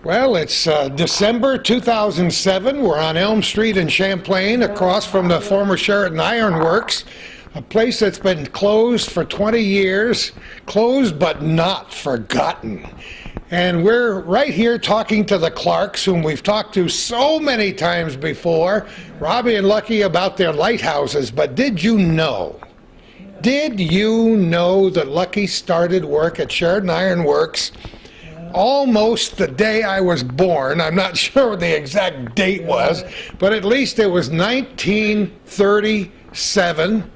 Well, it's December 2007. We're on Elm Street in Champlain, across from the former Sheridan Iron Works, a place that's been closed for 20 years, closed but not forgotten. And we're right here talking to the Clarks, whom we've talked to so many times before, Robbie and Lucky, about their lighthouses. But did you know that Lucky started work at Sheridan Iron Works almost the day I was born? I'm not sure what the exact date was, but at least it was 1937.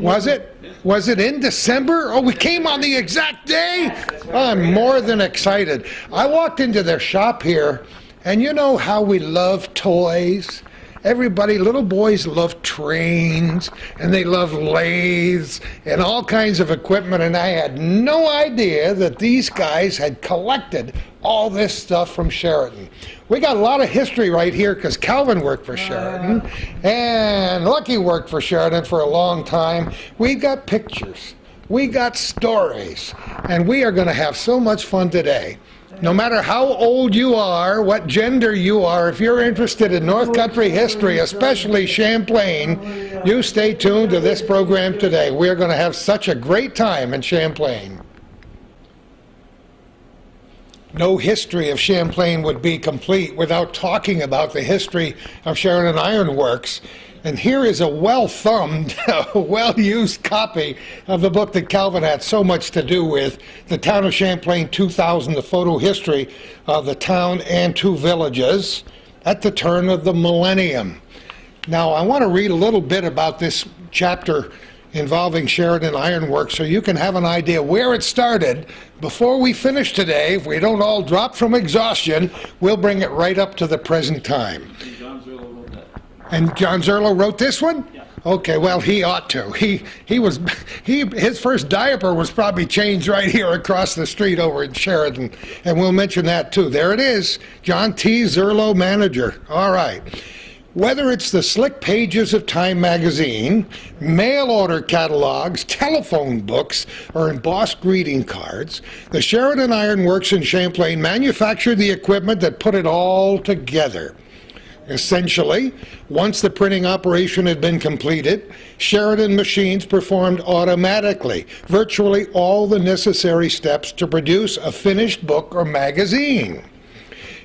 Was it? Was it in December? Oh, we came on the exact day? I'm more than excited. I walked into their shop here, and you know how we love toys? Everybody, little boys love trains, and they love lathes, and all kinds of equipment, and I had no idea that these guys had collected all this stuff from Sheridan. We got a lot of history right here because Calvin worked for Sheridan, and Lucky worked for Sheridan for a long time. We got pictures, we got stories, and we are going to have so much fun today. No matter how old you are, what gender you are, if you're interested in North Country history, especially Champlain, you stay tuned to this program today. We're going to have such a great time in Champlain. No history of Champlain would be complete without talking about the history of Sheridan Iron Works. And here is a well-thumbed, well-used copy of the book that Calvin had so much to do with, The Town of Champlain 2000, the photo history of the town and two villages at the turn of the millennium. Now, I want to read a little bit about this chapter involving Sheridan Iron Works so you can have an idea where it started. Before we finish today, if we don't all drop from exhaustion, we'll bring it right up to the present time. And John Zerlo wrote this one? Yeah. Okay, well, he ought to. His first diaper was probably changed right here across the street over in Sheridan, and we'll mention that too. There it is, John T. Zerlo, manager. All right. Whether it's the slick pages of Time magazine, mail order catalogs, telephone books, or embossed greeting cards, the Sheridan Iron Works in Champlain manufactured the equipment that put it all together. Essentially, once the printing operation had been completed, Sheridan machines performed automatically virtually all the necessary steps to produce a finished book or magazine.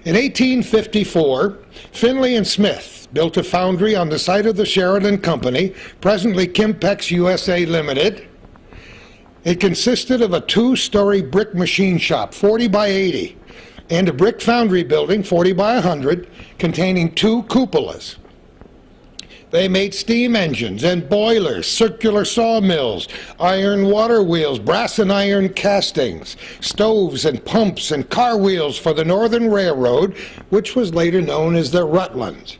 In 1854, Finley and Smith built a foundry on the site of the Sheridan Company, presently Kimpex USA Limited. It consisted of a two-story brick machine shop, 40 by 80, and a brick foundry building, 40 by 100, containing two cupolas. They made steam engines and boilers, circular sawmills, iron water wheels, brass and iron castings, stoves and pumps and car wheels for the Northern Railroad, which was later known as the Rutland.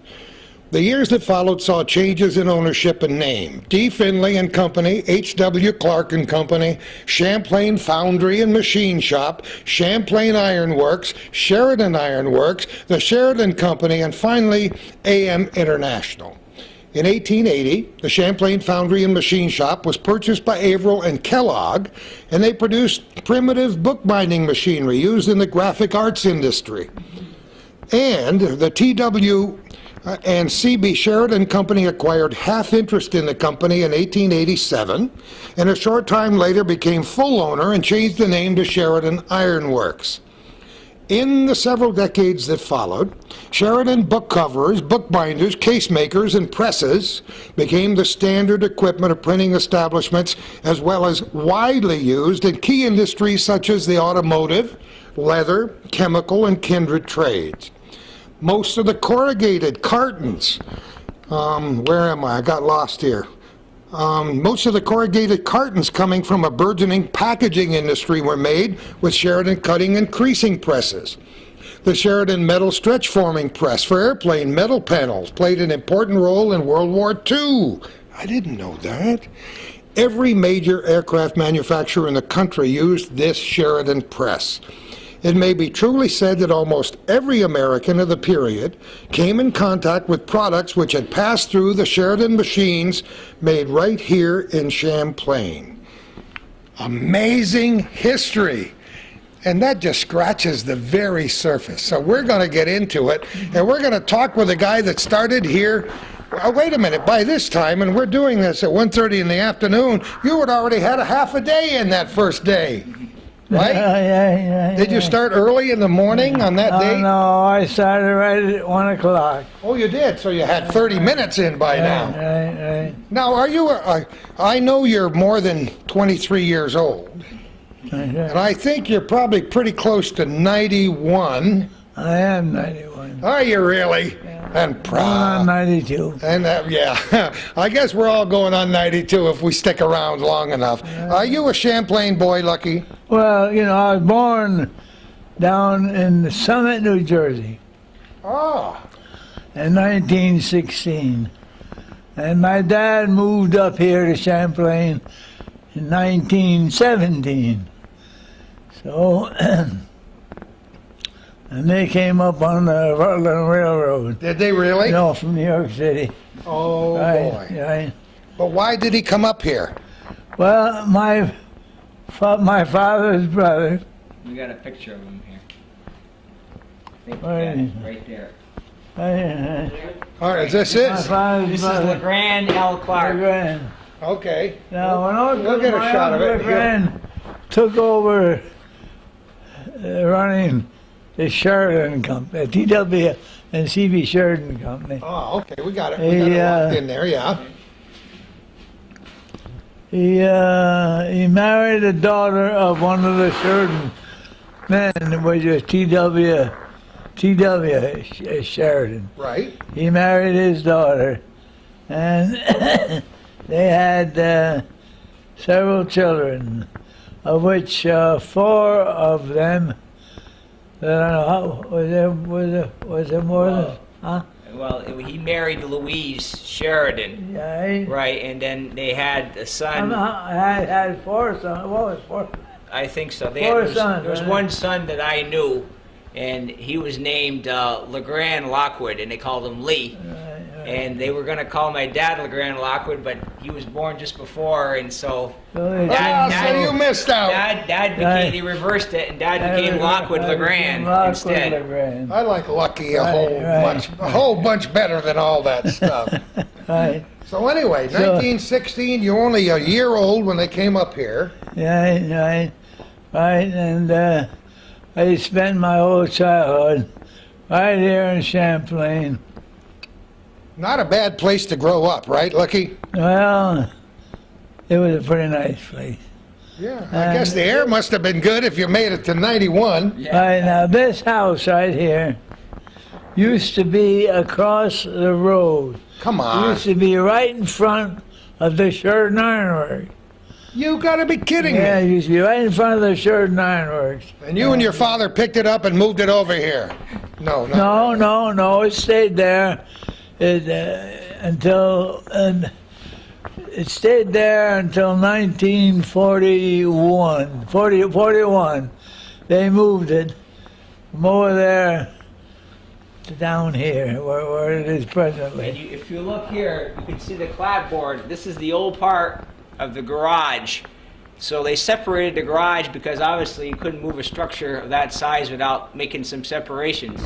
The years that followed saw changes in ownership and name. D. Finley and Company, H.W. Clark and Company, Champlain Foundry and Machine Shop, Champlain Iron Works, Sheridan Iron Works, the Sheridan Company, and finally A.M. International. In 1880, the Champlain Foundry and Machine Shop was purchased by Averill and Kellogg, and they produced primitive bookbinding machinery used in the graphic arts industry. And the T.W. and C.B. Sheridan Company acquired half interest in the company in 1887, and a short time later became full owner and changed the name to Sheridan Iron Works. In the several decades that followed, Sheridan book coverers, bookbinders, case makers, and presses became the standard equipment of printing establishments, as well as widely used in key industries such as the automotive, leather, chemical, and kindred trades. Most of the corrugated cartons, where am I? I got lost here. Most of the corrugated cartons coming from a burgeoning packaging industry were made with Sheridan cutting and creasing presses. The Sheridan metal stretch forming press for airplane metal panels played an important role in World War II. I didn't know that. Every major aircraft manufacturer in the country used this Sheridan press. It may be truly said that almost every American of the period came in contact with products which had passed through the Sheridan machines made right here in Champlain. Amazing history. And that just scratches the very surface. So we're going to get into it, and we're going to talk with a guy that started here. Wait a minute, by this time, and we're doing this at 1:30 in the afternoon, you had already had a half a day in that first day, right? Yeah. Did you start early in the morning on that day? No, I started right at 1 o'clock. Oh, you did, so you had 30 minutes in by now. Right. Now, are you, I know you're more than 23 years old, and I think you're probably pretty close to 91. I am 91. Are you really? And proud. I'm 92. And yeah, I guess we're all going on 92 if we stick around long enough. Are you a Champlain boy, Lucky? Well, I was born down in Summit, New Jersey Oh, in 1916. And my dad moved up here to Champlain in 1917. So, and they came up on the Rutland Railroad. did they really? From New York City. Oh, boy. Right. But why did he come up here? Well, my father's brother. We got a picture of him here. I think Right. right there. All right, is this it? My father's This is brother. LeGrand L. Clark. LeGrand. Okay. Now, when We'll get a shot of it. LeGrand took over running the Sheridan Company, TW and CB Sheridan Company. Oh, okay, we got it. We got it locked in there, yeah. He married the daughter of one of the Sheridan men, which was TW Sheridan. Right. He married his daughter, and they had several children, of which 4 of them. I don't know how was there more than? Huh? Well, he married Louise Sheridan, Yeah. right? And then they had a son. I had 4 sons. What was 4? I think so. Four sons, There was right? one son that I knew, and he was named LeGrand Lockwood, and they called him Lee. And they were going to call my dad LeGrand Lockwood, but he was born just before, and so So you missed out. Dad became, he reversed it, and Dad became Lockwood LeGrand instead. LeGrand. I like Lucky a Right. whole bunch better than all that stuff. Right. So anyway, 1916, you're only a year old when they came up here. Right. And I spent my whole childhood right here in Champlain. Not a bad place to grow up, right, Lucky? Well, it was a pretty nice place. Yeah, I guess the air must have been good if you made it to 91. Right now, this house right here used to be across the road. Come It on. used to be right in front of the Sheridan Iron Works. You gotta be kidding Yeah, it me. used to be right in front of the Sheridan Iron Works. And you and your father picked it up and moved it over here. No. No, it stayed there it stayed there until 1941. They moved it from over there to down here, where it is And presently. if you look here, you can see the clapboard. This is the old part of the garage. So they separated the garage because obviously you couldn't move a structure of that size without making some separations.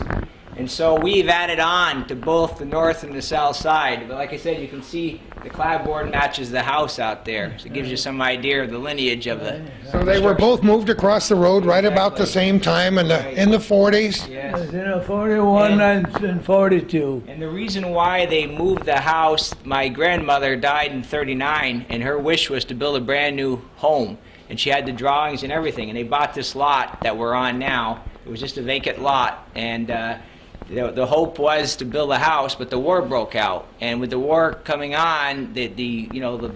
And so we've added on to both the north and the south side. But like I said, you can see the clapboard matches the house out there. So it gives you some idea of the lineage of the... So they were both moved across the road right about the same time in the 40s? Yes. 41 and 42. And the reason why they moved the house, my grandmother died in '39, and her wish was to build a brand new home. And she had the drawings and everything. And they bought this lot that we're on now. It was just a vacant lot. And the hope was to build a house, but the war broke out. And with the war coming on, the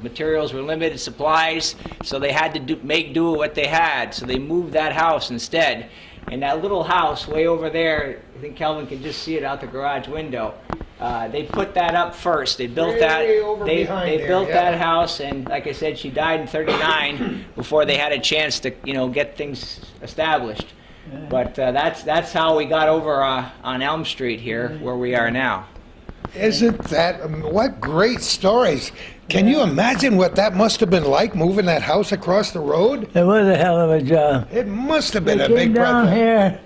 materials were limited, supplies, so they had to make do with what they had. So they moved that house instead. And that little house way over there, I think Kelvin can just see it out the garage window. They put that up first. They built that. They built that house, and like I said, she died in '39 before they had a chance to get things established. But that's how we got over on Elm Street here, where we are now. Isn't that, what great stories. Can you imagine what that must have been like, moving that house across the road? It was a hell of a job. It must have been They a came big down breath. here,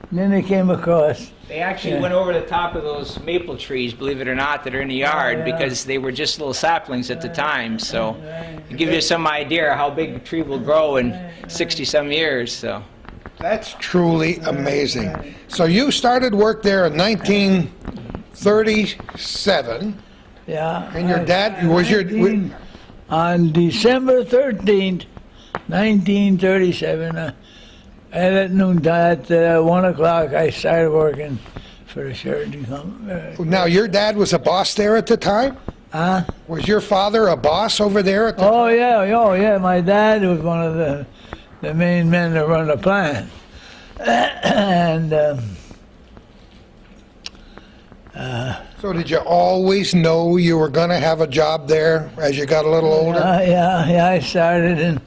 and then they came across. They actually went over the top of those maple trees, believe it or not, that are in the yard, because they were just little saplings at the time. So it gives you some idea how big a tree will grow in 60-some years. So That's truly amazing. So you started work there in 1937, Yeah. and your dad was your... On December 13th, 1937, at noon, at 1 o'clock, I started working for the Sheridan Company. Now, your dad was a boss there at the time? Huh? Was your father a boss over there at the Oh yeah. My dad was one of the main men that run the plant, and So did you always know you were going to have a job there as you got a little older? yeah. I started in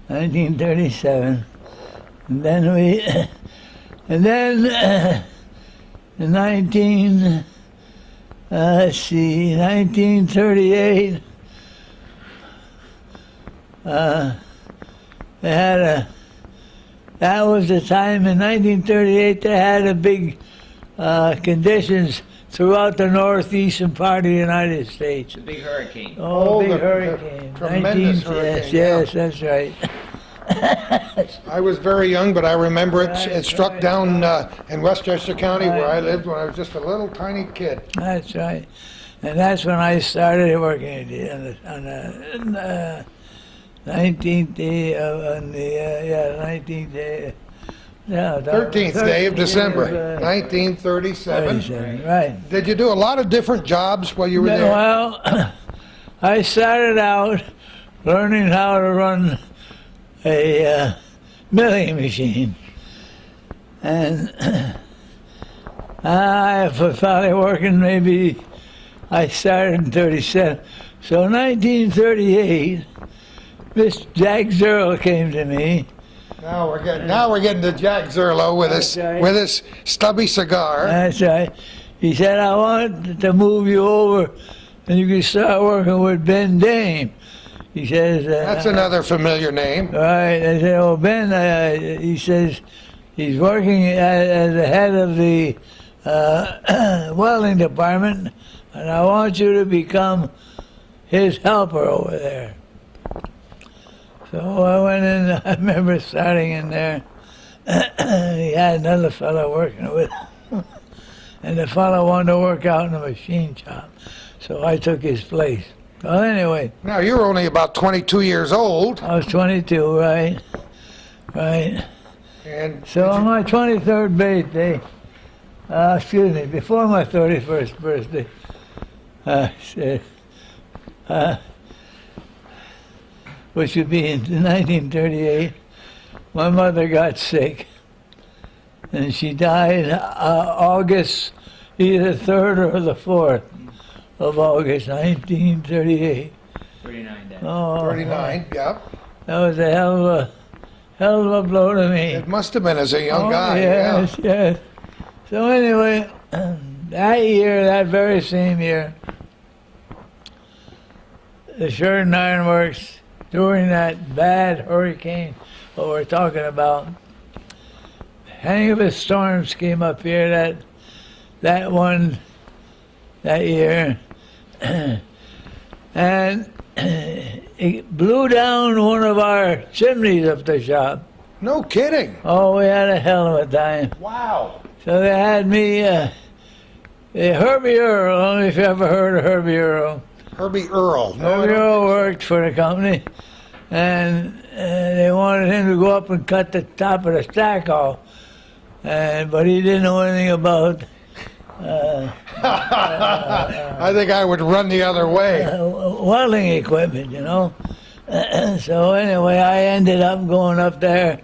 1937, and then in 1938. They had that was the time in 1938 they had a big conditions throughout the northeastern part of the United States. it's a big hurricane. Oh, big the hurricane. tremendous hurricane, Yes, that's right. I was very young, but I remember it struck down in Westchester County where I lived when I was just a little tiny kid. That's right. And that's when I started working on the 19th day on the 19th day. Yeah, 13th day of December, 1937. 37, right. Did you do a lot of different jobs while you were there? Well, I started out learning how to run a milling machine. And I was probably working I started in 37. So 1938, Miss Jack Zerl came to me. Now we're getting to Jack Zerlo with his stubby cigar. That's right. He said, I want to move you over and you can start working with Ben Dame. He says... That's another familiar name. Right. I said, well, Ben, he says, he's working as the head of the welding department, and I want you to become his helper over there. So I went in, I remember starting in there. He had another fellow working with him. And the fellow wanted to work out in the machine shop. So I took his place. Well, anyway. Now, you're only about 22 years old. I was 22, right? Right. And So on my 23rd birthday, before my 31st birthday, which would be in 1938, my mother got sick. And she died August, either 3rd or the 4th of August, 1938. 39 days. Oh, 39, yeah. that was a hell of a blow to me. It must have been as a young guy. Yes, yes. So anyway, that very same year, the Sheridan Iron Works, during that bad hurricane, what we're talking about, hang of storms came up here that year, and it blew down one of our chimneys up the shop. No kidding. Oh, we had a hell of a time. Wow. So they had me, Herbie Earl, I don't know if you ever heard of Herbie Earl. Herbie Earl. No, I Herbie don't- Earl worked for the company, and they wanted him to go up and cut the top of the stack off, but he didn't know anything about I think I would run the other way. welding equipment, you know. So anyway, I ended up going up there.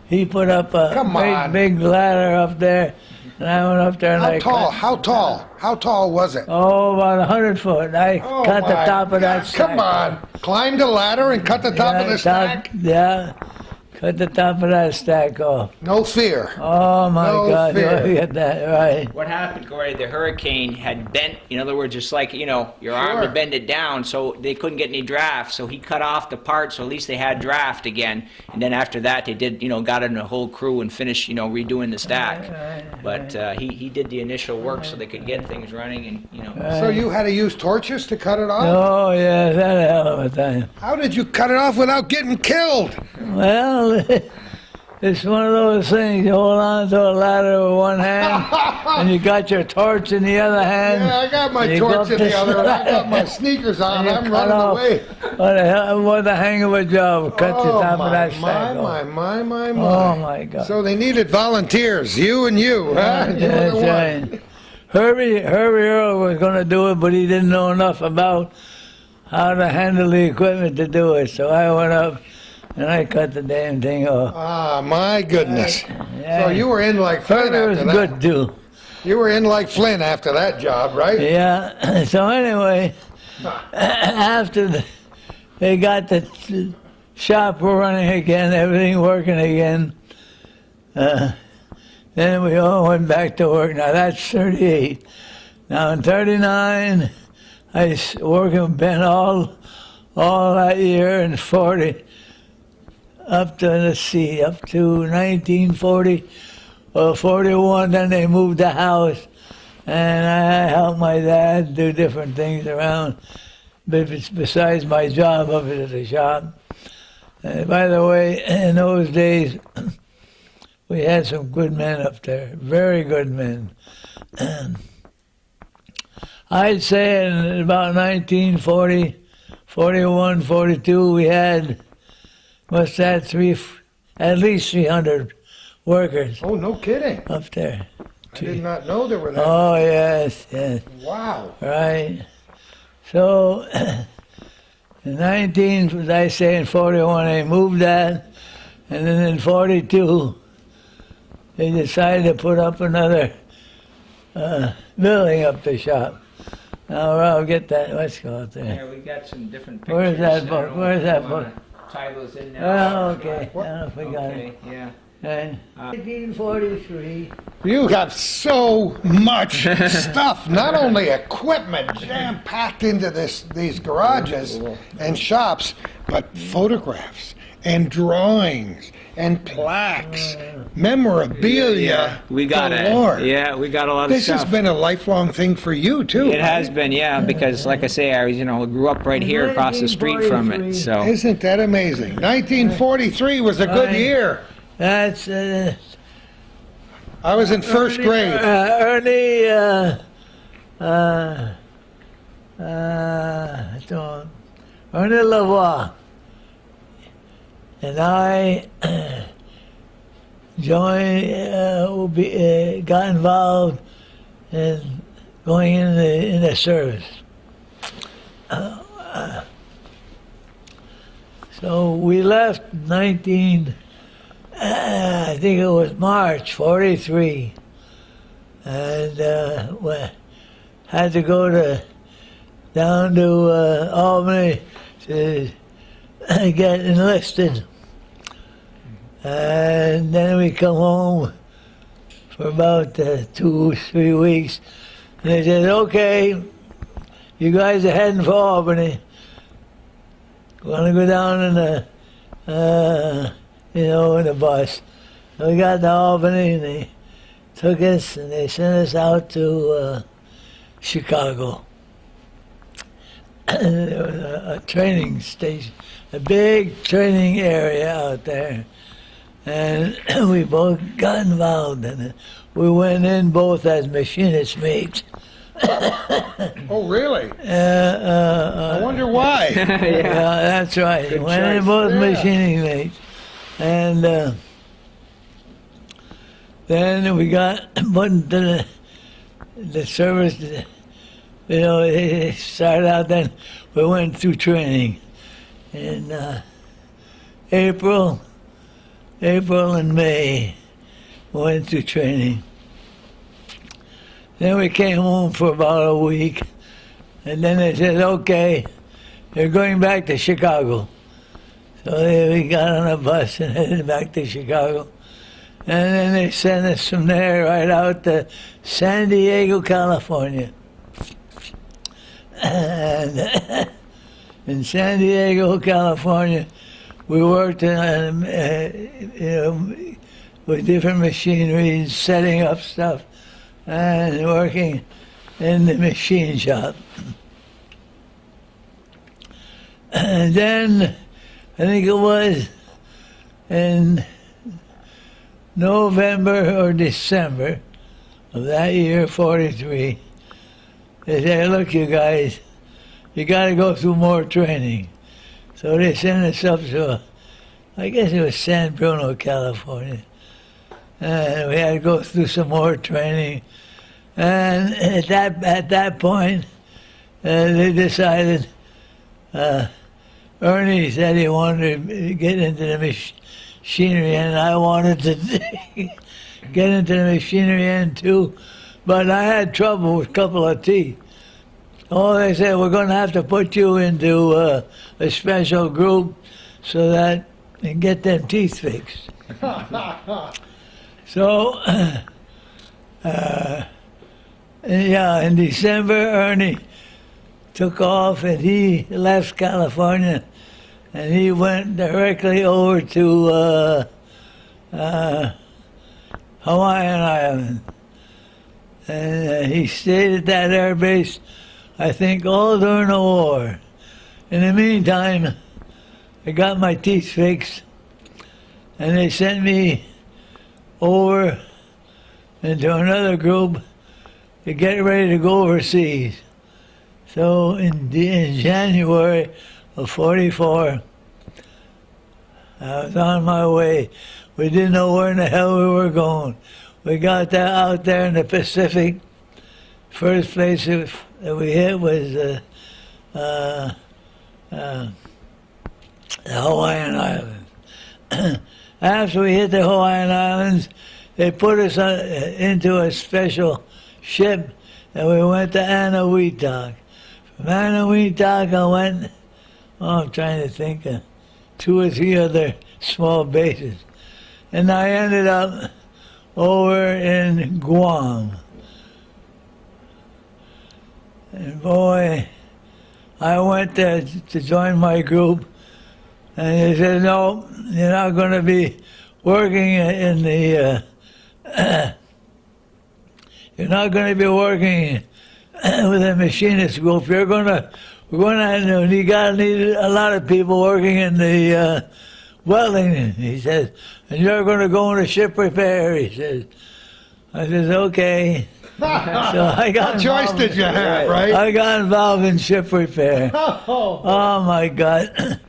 He put up a Come on. big ladder up there, and I went up there and I cut. How tall was it? Oh, about 100 foot. I Oh cut the my top of that God, stack. Come on. Climbed a ladder and cut the top of the stack? Yeah. cut the top of that stack off. No fear. Oh my No God! fear. You get that right? What happened, Corey? The hurricane had bent. In other words, just like your arm Sure. to bend it down, so they couldn't get any draft. So he cut off the part, so at least they had draft again. And then after that, they did, got in a whole crew and finished, redoing the stack. But he did the initial work so they could get things running, and So you had to use torches to cut it off? Oh yeah, that a hell of a time. How did you cut it off without getting killed? Well, it's one of those things. You hold on to a ladder with one hand, and you got your torch in the other hand. Yeah, I got my and you go torch up in the this other, and I got ladder, my sneakers on. and you I'm cut running off. away. What a hang of a job! Cut the Oh, top of my, that stack my, off. my. Oh my God! So they needed volunteers, you and you, huh? You were That's the one. right. Herbie Earl was going to do it, but he didn't know enough about how to handle the equipment to do it. So I went up and I cut the damn thing off. Ah, my goodness. Yeah. So you were in like Flint Herbie was after that. good too. You were in like Flint after that job, right? Yeah. So anyway, after they got the shop running again, everything working again, then we all went back to work. Now that's 38. Now in 39, I was working with Ben all that year, and 40 up to, up to 1940 or 41. Then they moved the house, and I helped my dad do different things around, besides my job up at the shop. By the way, in those days, we had some good men up there, very good men. I'd say in about 1940, 41, 42, we had, must have at least 300 workers Oh, no kidding. up there. I did not know there were that. Oh, yes, yes, Wow. right. So, as I say, in 41, they moved that, and then in 42, they decided to put up another building up the shop. Now, Rob, get that. Let's go out there. yeah, we got some different pictures. Where's that I don't book? know Where's if that you book? wanna tie those in now. Oh, okay. I don't know if we got Okay, it. yeah. Right. 1943. You have so much stuff, not only equipment jam-packed into these garages and shops, but photographs and drawings and plaques, memorabilia. We got galore. it. Yeah, we got a lot of This stuff. has been a lifelong thing for you, too. It has been, yeah, because like I say, I was, grew up right here across the street from it. 1943. So Isn't that amazing? 1943 was a good Right. year. That's I was in first grade. Ernie. Ernie Lavoie and I got involved in going in the service. So we left I think it was March 43, and we had to go down to Albany to get enlisted. And then we come home for about 2 or 3 weeks, and they said, "Okay, you guys are heading for Albany. Want to go down in the in the bus." So we got to Albany, and they took us and they sent us out to Chicago. There was a training station, a big training area out there, and we both got involved in it. We went in both as machinist mates. Oh, really? I I wonder why. Yeah, that's right. Good Went in choice. both Yeah. machining mates. And then we got put into the service. It started out then. We went through training in April and May. We went through training. Then we came home for about a week, and then they said, "Okay, you're going back to Chicago." So we got on a bus and headed back to Chicago. And then they sent us from there right out to San Diego, California. And in San Diego, California, we worked on, with different machinery, setting up stuff, and working in the machine shop. And then, I think it was in November or December of that year, 43, they said, look, you guys, you got to go through more training. So they sent us up to, I guess it was San Bruno, California. And we had to go through some more training. And at that point, they decided, Ernie said he wanted to get into the machinery, and I wanted to get into the machinery end too, but I had trouble with a couple of teeth. Oh, they said, we're going to have to put you into a special group so that you can get them teeth fixed. So, yeah, in December, Ernie took off and he left California and he went directly over to Hawaiian Island. And he stayed at that air base, I think, all during the war. In the meantime, I got my teeth fixed and they sent me over into another group to get ready to go overseas. So in January of 44, I was on my way. We didn't know where in the hell we were going. We got out there in the Pacific. First place that we hit was the Hawaiian Islands. After we hit the Hawaiian Islands, they put us into a special ship, and we went to Anahuac. From Anahuac, I went, I'm trying to think, 2 or 3 other small bases. And I ended up over in Guam. And boy, I went there to join my group, and they said, no, you're not going to be working in the, you're not going to be working with a machinist group. You need a lot of people working in the welding, he says, and you're going to go into ship repair, he says. I said, okay. So I got What choice did you have, right? I got involved in ship repair. Oh my God.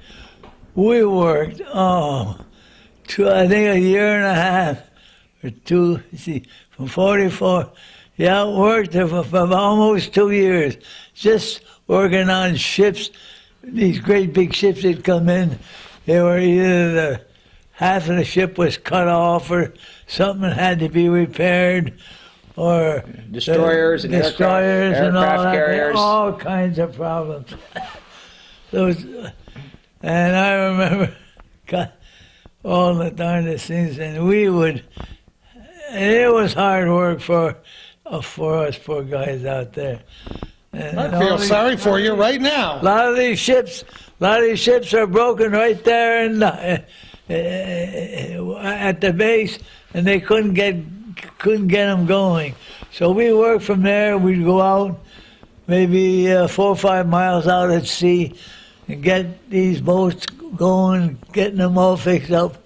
We worked, I think a year and a half or 2, from 44. Yeah, worked for almost 2 years, just working on ships. These great big ships that come in, they were either half of the ship was cut off or something had to be repaired, or Destroyers and destroyers and all aircraft that, carriers. all kinds of problems. And I remember, God, all the darndest things, and it was hard work for us poor guys out there. And I feel sorry for you right now. A lot of these ships are broken right there at the base, and they couldn't get them going. So we worked from there. We'd go out maybe 4 or 5 miles out at sea and get these boats going, getting them all fixed up.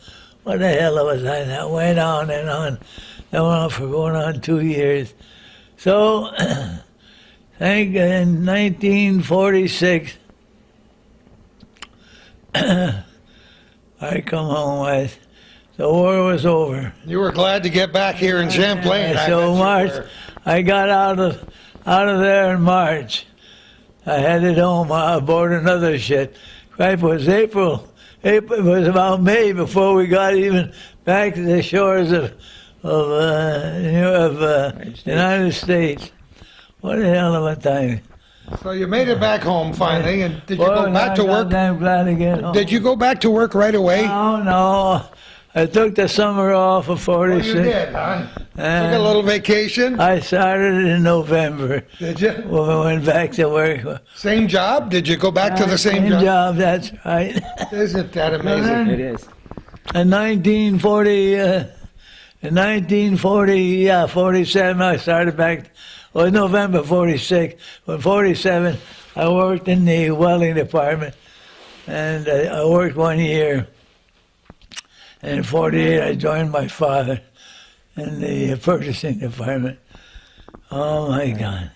What the hell was I? That went on and on. That went on for going on 2 years. So, I think in 1946, I come home. The war was over. You were glad to get back here in Champlain. So I got out of there in March. I headed home aboard another ship. It was April. It was about May before we got even back to the shores of the United States. What the hell of a time. So you made it back home finally, and did you Boy, go back to work? I'm glad to get home. Did you go back to work right away? No. I took the summer off of Oh, 46. you did, huh? Took And a little vacation? I started in November Did you? when we went back to work. Same job? Did you go back to the same job? That's right. Isn't that amazing? It is. In 47, I started back. Well, November 46. When 47, I worked in the welding department, and I worked 1 year. And in 48, I joined my father in the purchasing department. Oh my God!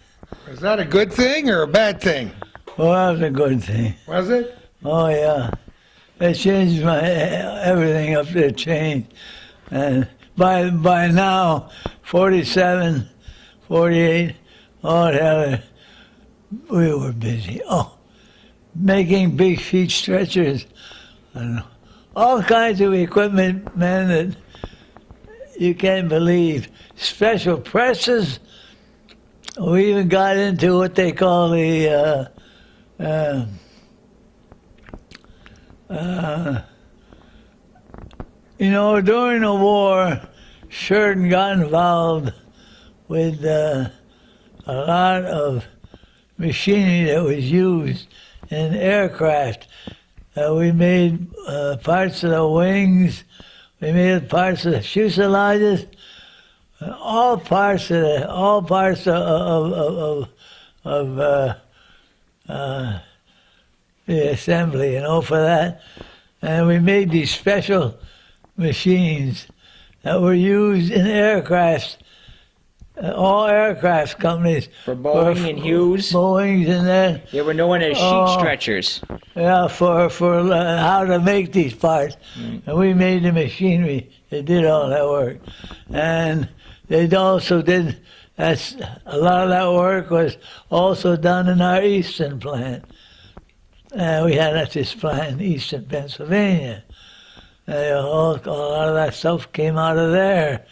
Is that a good thing or a bad thing? Well, that was a good thing. Was it? Oh yeah, it changed my everything up there. Changed, and by now, 47, 48. Oh hell, we were busy. Oh, making big sheet stretchers, and all kinds of equipment, man, that you can't believe. Special presses. We even got into what they call the during the war, Sheridan got involved with a lot of machinery that was used in aircraft. We made parts of the wings, we made parts of the fuselages, all parts of the assembly, for that. And we made these special machines that were used in aircraft, all aircraft companies. For Boeing and Hughes. Boeing's and that. They were known as sheet stretchers. Yeah, for how to make these parts. And we made the machinery that did all that work. And they also did, a lot of that work was also done in our Eastern plant. We had this plant in Eastern Pennsylvania. A lot of that stuff came out of there.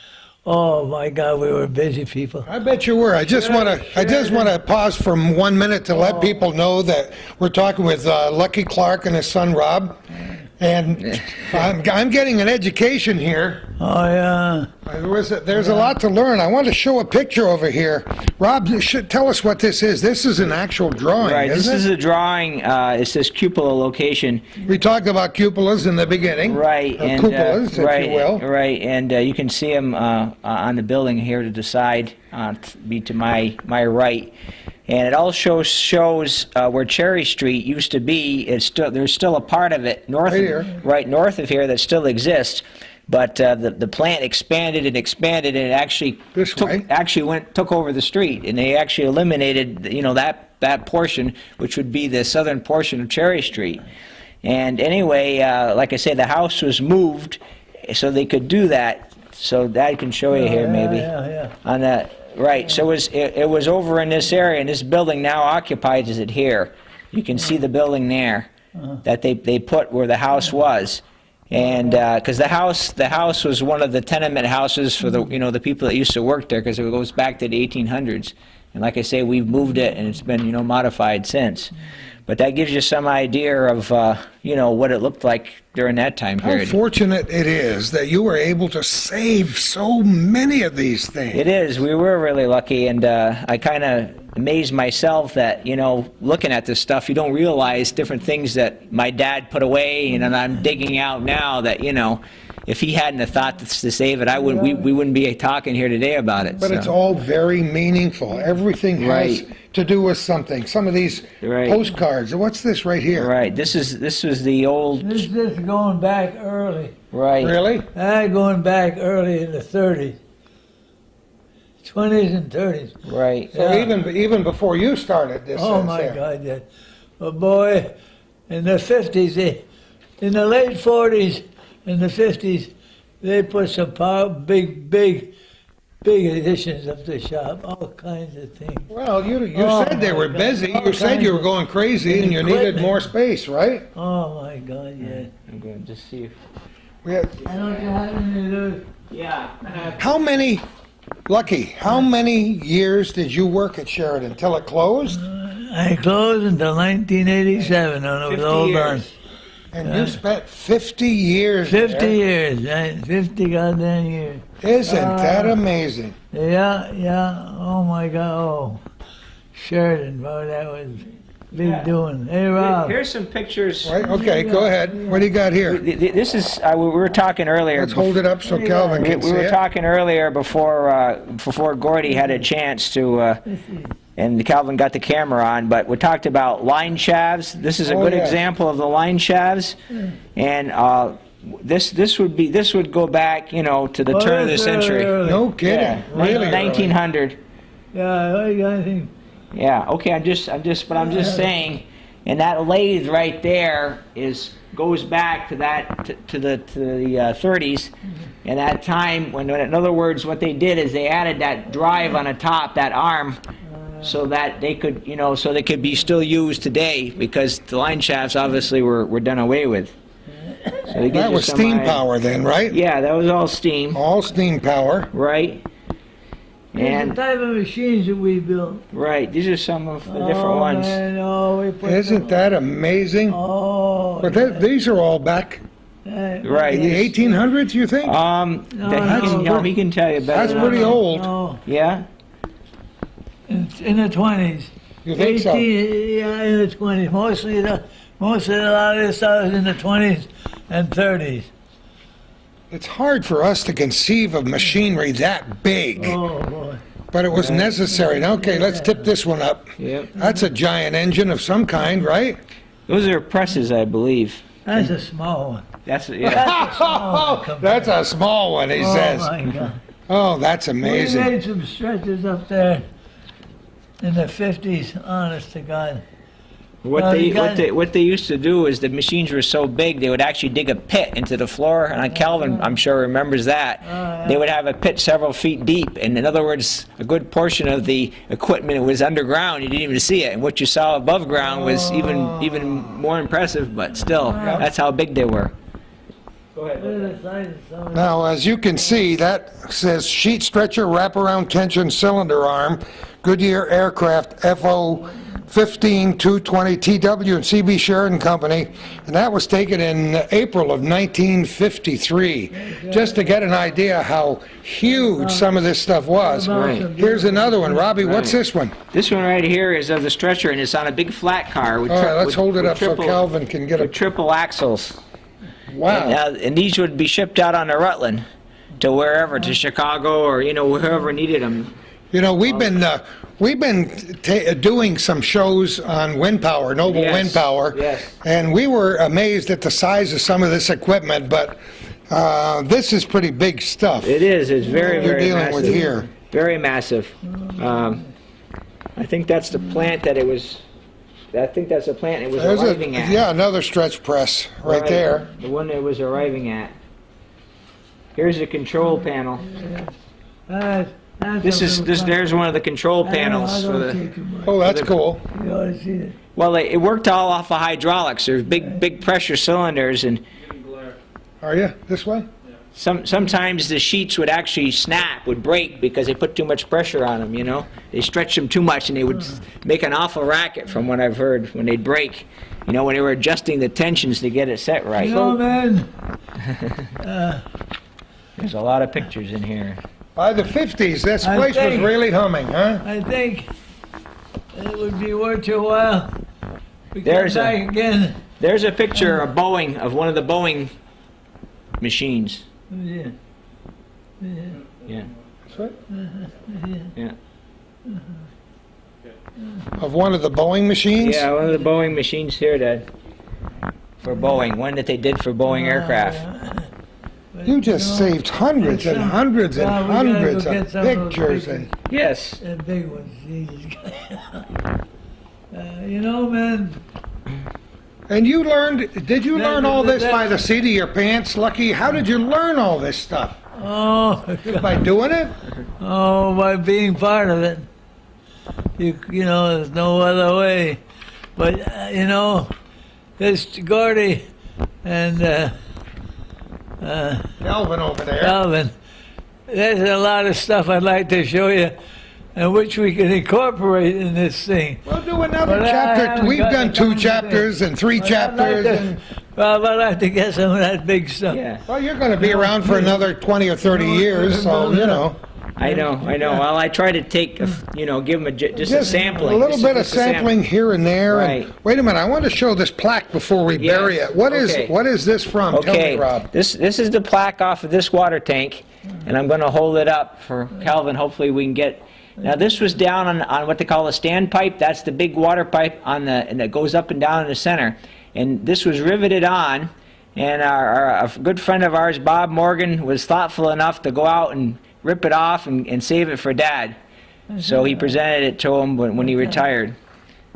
Oh my God, we were busy people. I bet you were. I just want to pause for 1 minute to let people know that we're talking with Lucky Clark and his son Rob, and I'm getting an education here. Oh yeah. There's a lot to learn. I want to show a picture over here. Rob, tell us what this is. This is an actual drawing, Right, this isn't it? is a drawing. It says cupola location. We talked about cupolas in the beginning. Right, Or and cupolas, right, if you will. right, and you can see them on the building here to the side, be to my right, and it all shows where Cherry Street used to be. There's still a part of it right north of here that still exists. But the plant expanded and expanded, and it actually took over the street, and they actually eliminated that portion, which would be the southern portion of Cherry Street. And anyway, like I say, the house was moved so they could do that. So that I can show you here, maybe. Yeah. On that, right? So it was over in this area, and this building now occupies it here. You can see the building there that they put where the house was. And because the house was one of the tenement houses for the people that used to work there, because it goes back to the 1800s. And like I say, we've moved it, and it's been modified since. But that gives you some idea of what it looked like during that time period. How fortunate it is that you were able to save so many of these things. It is. We were really lucky, and I kind of amazed myself that, looking at this stuff, you don't realize different things that my dad put away, and I'm digging out now that, if he hadn't have thought to save it, we wouldn't be talking here today about it. But it's all very meaningful. Everything has to do with something. Some of these postcards. What's this right here? Right. This was the old. This is going back early. Right. Really? Going back early in the 30s. 20s and 30s. Right. So even before you started this. Oh my God, yeah. But boy, in the 50s, in the late 40s, in the 50s, they put some big additions up the shop, all kinds of things. Well, you said they were busy. You said you were going crazy and you needed more space, right? Oh my God, yeah. I'm going to just see if. I don't have any of those. Yeah. How many years did you work at Sheridan till it closed? I closed until 1987 when it was 50 all years. done. And you spent 50 years 50 there. years, right? 50 goddamn years. Isn't that amazing? Yeah, yeah. Oh my God. Oh, Sheridan, boy, that was big Yeah. doing. Hey, Rob. Here's some pictures. Right? Okay, go ahead. What do you got here? This is, we were talking earlier. Let's hold it up so Calvin We can see were it. talking earlier before Gordy had a chance to, and Calvin got the camera on, but we talked about line shafts. This is a Oh, good yeah. example of the line shafts, and this would go back, you know, to the turn of the that's century. early. No kidding. Yeah, Really? 1900. Yeah, I think. Yeah. Okay. I'm just saying, and that lathe right there goes back to the 30s, and that time when, in other words, what they did is they added that drive on the top, that arm, so that they could, you know, so they could be still used today, because the line shafts obviously were done away with. So they That was steam power then, right? Yeah, that was all steam, All steam power. right? And And the type of machines that we built. right, these are some of the different ones. Man, oh, we put Isn't that amazing? Oh, But these are all back Right. in the 1800s, you think? He can tell you better. That's pretty old. No, Yeah. it's in the 20s. You think so? Yeah, in the 20s. Most of a lot of this stuff is in the 20s and 30s. It's hard for us to conceive of machinery that big, Oh boy. but it was necessary. Now, okay, let's tip this one up. Yep. That's a giant engine of some kind, right? Those are presses, I believe. That's a small one. That's yeah. Oh, that's a small one, he says. Oh my God. Oh, that's We amazing. made some stretches up there in the 50s, honest to God. What they used to do is the machines were so big they would actually dig a pit into the floor. And Calvin, I'm sure, remembers that. yeah. They would have a pit several feet deep, and in other words, a good portion of the equipment was underground. You didn't even see it, and what you saw above ground was even more impressive. But still, that's how big they were. Go ahead. Look at the size of some of Now, as you can see, that says sheet stretcher wraparound tension cylinder arm, Goodyear Aircraft FO 15220 TW and CB Sheridan Company, and that was taken in April of 1953. Just to get an idea how huge some of this stuff was. Right. Here's another one. Robbie, what's Right. this one? This one right here is of the stretcher, and it's on a big flat car. With All right, let's hold it with up so Calvin can get with a... triple axles. Wow. And these would be shipped out on the Rutland to wherever, to Chicago or, you know, whoever needed them. You know, we've been doing some shows on wind power, Noble Yes, Wind Power, yes. and we were amazed at the size of some of this equipment, but this is pretty big stuff. It is. It's very, You're very dealing massive. with here. Very massive. I think that's the plant that it was. I think that's the plant it was There's arriving at. yeah, another stretch press right there. The one it was arriving at. Here's the control panel. that's There's one of the control panels for the. Oh, that's cool. You ought to see it. Well, it worked all off of hydraulics. There's big pressure cylinders, and Are you this way? sometimes the sheets would actually snap, would break because they put too much pressure on them. You know, they stretched them too much, and they would make an awful racket, from what I've heard, when they'd break. You know, when they were adjusting the tensions to get it set right. You know, man, There's a lot of pictures in here. By the 50s, this I place was think- really humming, huh? I think it would be worth your while. We come There's a- back again. There's a picture of Boeing, of one of the Boeing machines. Yeah. Yeah, That's right. yeah. Of one of the Boeing machines? Yeah, one of the Boeing machines here, Dad. For Boeing, one that they did for Boeing aircraft. You just saved hundreds and hundreds and Yeah, we gotta go hundreds get of some of those pictures. pictures. And Yes. That big one, Jesus. You know, man, And you learned, did you learn all this by the seat of your pants, Lucky? How did you learn all this stuff? oh, Just by doing it? oh, by being part of it. You know, there's no other way. But, you know, this Gordy and Calvin over there. Calvin, there's a lot of stuff I'd like to show you and which we can incorporate in this thing. We'll do another But I chapter. haven't We've got done the 2 time chapters and 3 But I'd like chapters. to- And, Well, I'd like to get some of that big stuff. Yeah. well, you're going to be around for another 20 or 30 years, so, you know. I know. Well, I try to take, give them just a sampling. A little Just bit of just a sample. sampling here and there. And, Right. wait a minute, I want to show this plaque before we Yes, bury it. What is this from? Tell Okay, me, Rob. this is the plaque off of this water tank, and I'm going to hold it up for Calvin. Hopefully we can get. Now this was down on what they call a standpipe. That's the big water pipe and that goes up and down in the center. And this was riveted on, and a good friend of ours, Bob Morgan, was thoughtful enough to go out and rip it off and save it for Dad. So he presented it to him when he retired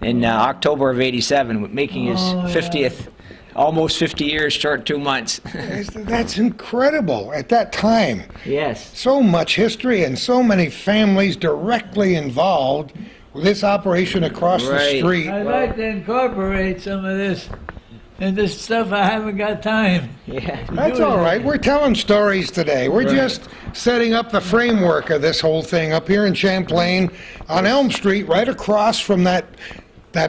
in October of '87, making his 50th. Almost 50 years, short 2 months. That's incredible at that time. Yes. So much history and so many families directly involved with this operation across the Right. street. I'd like to incorporate some of this into stuff I haven't got time. Yeah. That's all right. We're telling stories today. We're just setting up the framework of this whole thing up here in Champlain on Elm Street, right across from that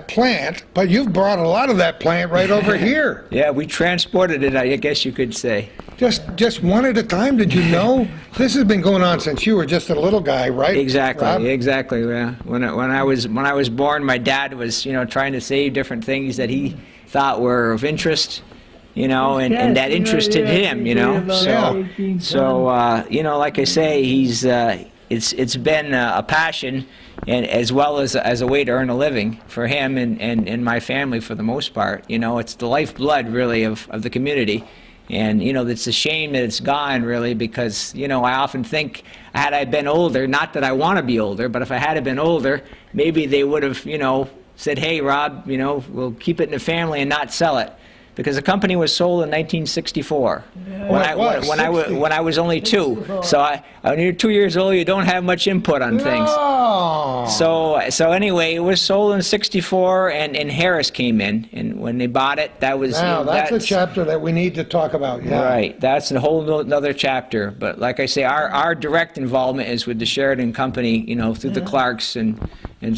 plant. But you've brought a lot of that plant right over here. Yeah, we transported it, I guess you could say. Just one at a time. Did you know this has been going on since you were just a little guy, right? Exactly, Rob? exactly. Yeah. When I was born, my dad was, trying to save different things that he thought were of interest, and that interested him, So, like I say, he's it's been a passion, and as well as a way to earn a living for him and my family for the most part. It's the lifeblood really of the community. And, it's a shame that it's gone, really, because, I often think, had I been older, not that I want to be older, but if I had been older, maybe they would have, said, hey, Rob, we'll keep it in the family and not sell it. Because the company was sold in 1964, when I was only 2. So when you're 2 years old, you don't have much input on things. Oh. So anyway, it was sold in '64, and Harris came in, and when they bought it, that was Now, that's a chapter that we need to talk about. Yeah. right. That's a whole another chapter. But like I say, our direct involvement is with the Sheridan Company, through the Clarks and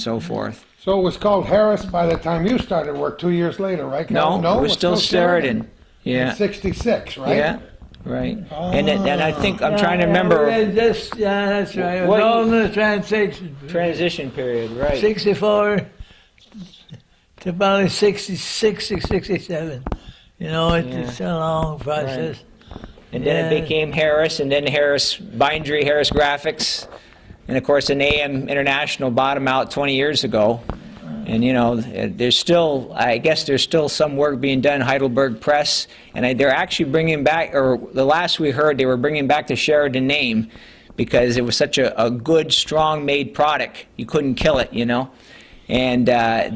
so forth. So it was called Harris by the time you started work 2 years later, right? No, Calvin? it was still Sheridan. Yeah. In 66, right? Yeah. Right. And I think I'm trying to remember That's right. It was What all you- in the transition. transition period. Right. 64 to about 66, 67. It's a long process. And then it Yeah. became Harris, and then Harris Bindery, Harris Graphics, and of course an AM International bought them out 20 years ago. And there's still, I guess there's still some work being done, Heidelberg Press, and they're actually bringing back, or the last we heard, they were bringing back the Sheridan name because it was such a good, strong made product. You couldn't kill it, And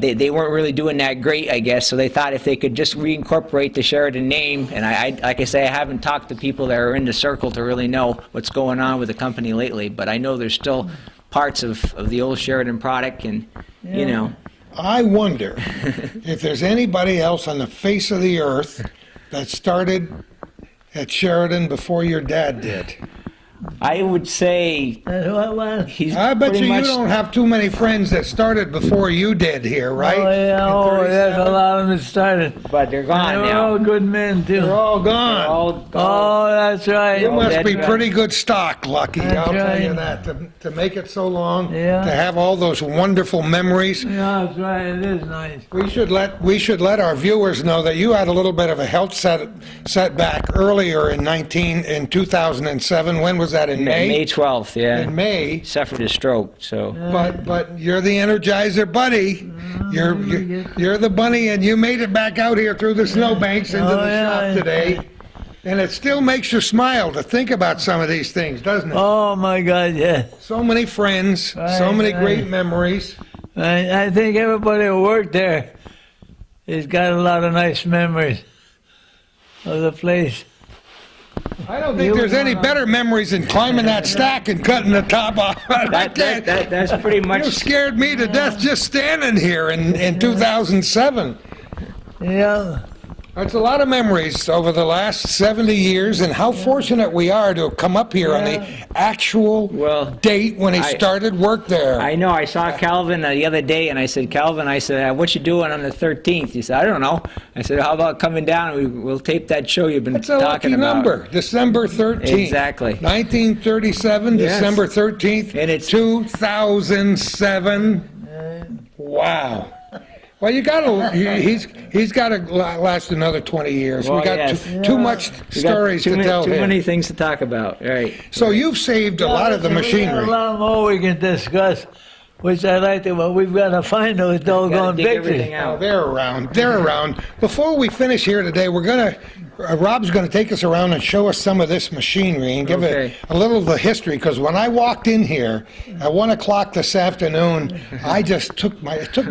they weren't really doing that great, I guess, so they thought if they could just reincorporate the Sheridan name, and like I say, I haven't talked to people that are in the circle to really know what's going on with the company lately, but I know there's still parts of the old Sheridan product, and, I wonder if there's anybody else on the face of the earth that started at Sheridan before your dad did. I would say he's I bet pretty you much, don't have too many friends that started before you did here, right? Oh, yeah, In there's a 37? lot of them that started. but they're gone They were now. all good men, too. They're all gone. Oh, that's right. You must dead be guys. pretty good stock, Lucky. That's I'll tell you right. that. To make it so long, Yeah. to have all those wonderful memories. Yeah, that's right. It is nice. We should let our viewers know that you had a little bit of a health setback earlier in 2007. When was that? In May 12th, yeah. In May. Suffered a stroke, so. But you're the Energizer buddy. You're the bunny, and you made it back out here through the snowbanks into the shop today. And it still makes you smile to think about some of these things, doesn't it? Oh, my God, yeah. So many friends, so many great memories. I think everybody who worked there has got a lot of nice memories of the place. I don't think there's any better memories than climbing that stack and cutting the top off. That's pretty much. You scared me to death just standing here in 2007. Yeah. It's a lot of memories over the last 70 years, and how fortunate we are to have come up here on the actual date when he started work there. I know. I saw Calvin the other day, and I said, Calvin, I said, what you doing on the 13th? He said, I don't know. I said, how about coming down and we'll tape that show you've been It's a talking lucky about. number, December 13th. Exactly. 1937, Yes. December 13th, And it's 2007. Wow. Well, he's got to last another 20 years. Well, We got yes. too much We got stories too to many, tell Too him. many things to talk about. Right. So you've saved a lot of the We got machinery. a lot more we can discuss, which I'd like to, but we've got to find those Gotta doggone dig pictures. everything Oh, out. they're around. They're around. Before we finish here today, Rob's going to take us around and show us some of this machinery and give Okay. it a little of the history. Because when I walked in here at 1 o'clock this afternoon, it took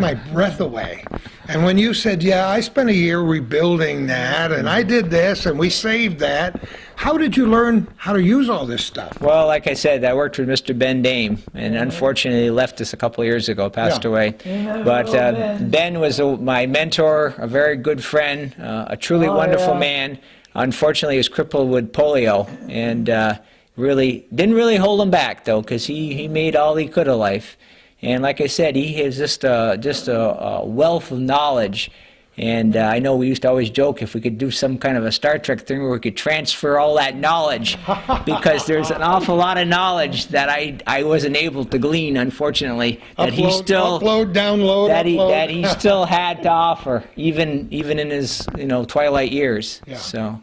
my breath away. And when you said, "Yeah, I spent a year rebuilding that, and I did this, and we saved that," how did you learn how to use all this stuff? Well, like I said, I worked with Mr. Ben Dame, and unfortunately he left us a couple of years ago, passed Yeah. away. But Ben was my mentor, a very good friend, a truly wonderful man. Unfortunately, he was crippled with polio, and didn't really hold him back, though, because he made all he could of life. And like I said, he has just a wealth of knowledge. And I know we used to always joke if we could do some kind of a Star Trek thing where we could transfer all that knowledge, because there's an awful lot of knowledge that I wasn't able to glean, unfortunately, that he still upload, download, that upload. he still had to offer, even in his twilight years. Yeah.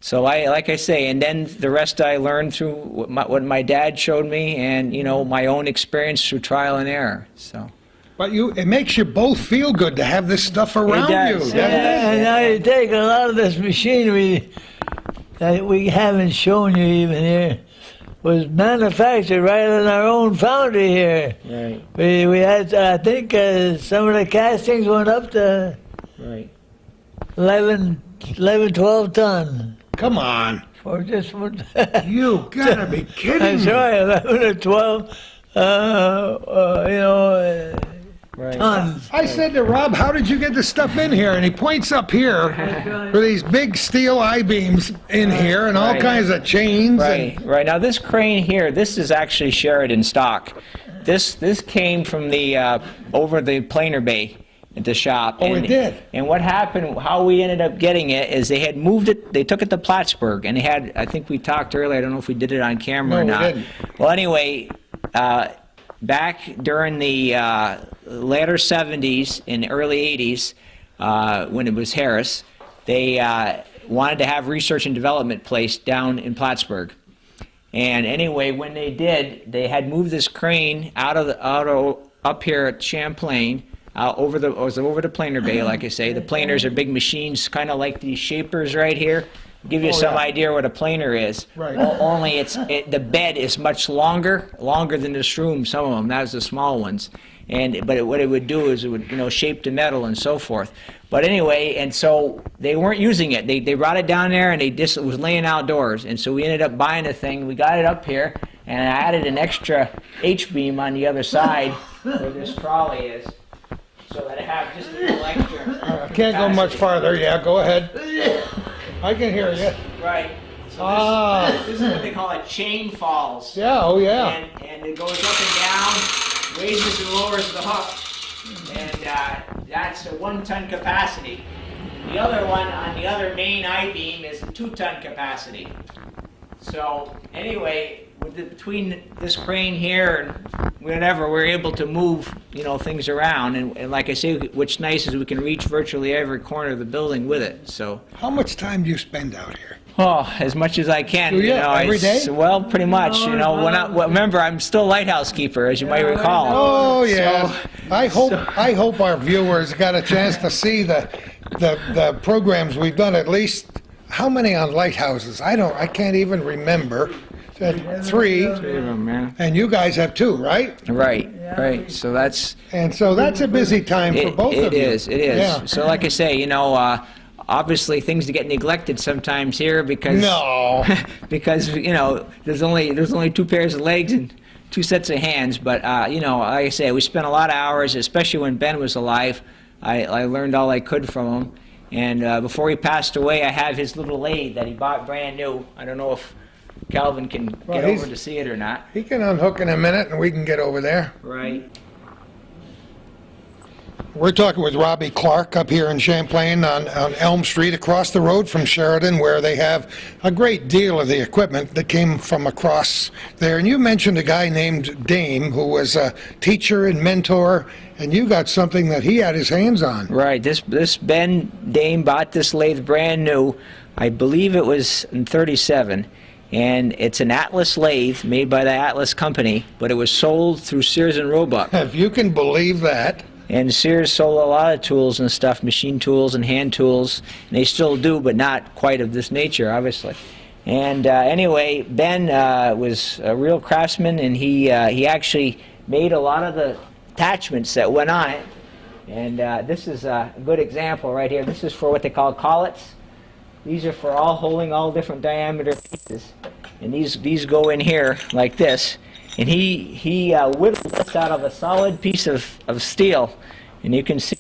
So I, like I say, and then the rest I learned through what my dad showed me, and my own experience through trial and error. So. But it makes you both feel good to have this stuff around you. does. doesn't it? And now you take a lot of this machinery that we haven't shown you even here was manufactured right in our own foundry here. Right. We had, I think, some of the castings went up to Right. 11, 12 ton. Come on. For just one. You gotta be kidding That's me. right, 11 or 12, Right. tons. I said to Rob, how did you get this stuff in here? And he points up here for these big steel I-beams in here and all Right. kinds of chains. Right, right. Now this crane here, this is actually Sheridan stock. This came from the over the planer bay at the shop. Oh, it did? And what happened, how we ended up getting it, is they had moved it, they took it to Plattsburgh, and they had, I think we talked earlier, I don't know if we did it on camera No, or we not. didn't. Well, anyway, back during the later 70s and early 80s, when it was Harris, they wanted to have research and development placed down in Plattsburgh. And anyway, when they did, they had moved this crane up here at Champlain, over the planer bay, like I say. The planers are big machines, kind of like these shapers right here. Give you some yeah. idea what a planer is. Right. Only the bed is much longer than this room. Some of them, that's the small ones. But what it would do is it would shape the metal and so forth. But anyway, and so they weren't using it. They brought it down there and it was laying outdoors. And so we ended up buying the thing. We got it up here, and I added an extra H-beam on the other side where this trolley is, so that I have just a little extra. I can't go much farther. Yeah, go ahead. I can hear you. Right. So this is what they call a chain falls. Yeah, oh yeah. And it goes up and down, raises and lowers the hook. And that's a 1-ton capacity. The other one on the other main I-beam is a 2-ton capacity. So anyway, between this crane here and whatever, we're able to move things around. And like I say, what's nice is we can reach virtually every corner of the building with it. So. How much time do you spend out here? Oh, as much as I can. Do you? Every day? Well, pretty much. Remember, I'm still lighthouse keeper, as you might recall. Oh yeah. I hope our viewers got a chance to see the programs we've done. At least how many on lighthouses? I can't even remember. 3, and you guys have 2, right? Right. So that's. And so that's a busy time for both of you. It is. Yeah. So like I say, obviously things get neglected sometimes here because because there's only 2 pairs of legs and 2 sets of hands. But like I say, we spent a lot of hours, especially when Ben was alive. I learned all I could from him. And before he passed away, I have his little lathe that he bought brand new. I don't know if Calvin can Well, get over to see it or not. He can unhook in a minute and we can get over there. Right. We're talking with Robbie Clark up here in Champlain on Elm Street across the road from Sheridan, where they have a great deal of the equipment that came from across there. And you mentioned a guy named Dame who was a teacher and mentor, and you got something that he had his hands on. Right. This Ben Dame bought this lathe brand new. I believe it was in '37. And it's an Atlas lathe made by the Atlas company, but it was sold through Sears and Roebuck. If you can believe that. And Sears sold a lot of tools and stuff, machine tools and hand tools, and they still do, but not quite of this nature, obviously. And anyway, Ben was a real craftsman, and he actually made a lot of the attachments that went on it. And this is a good example right here. This is for what they call collets. These are for holding all different diameter pieces, and these go in here like this. And he whittled this out of a solid piece of steel, and you can see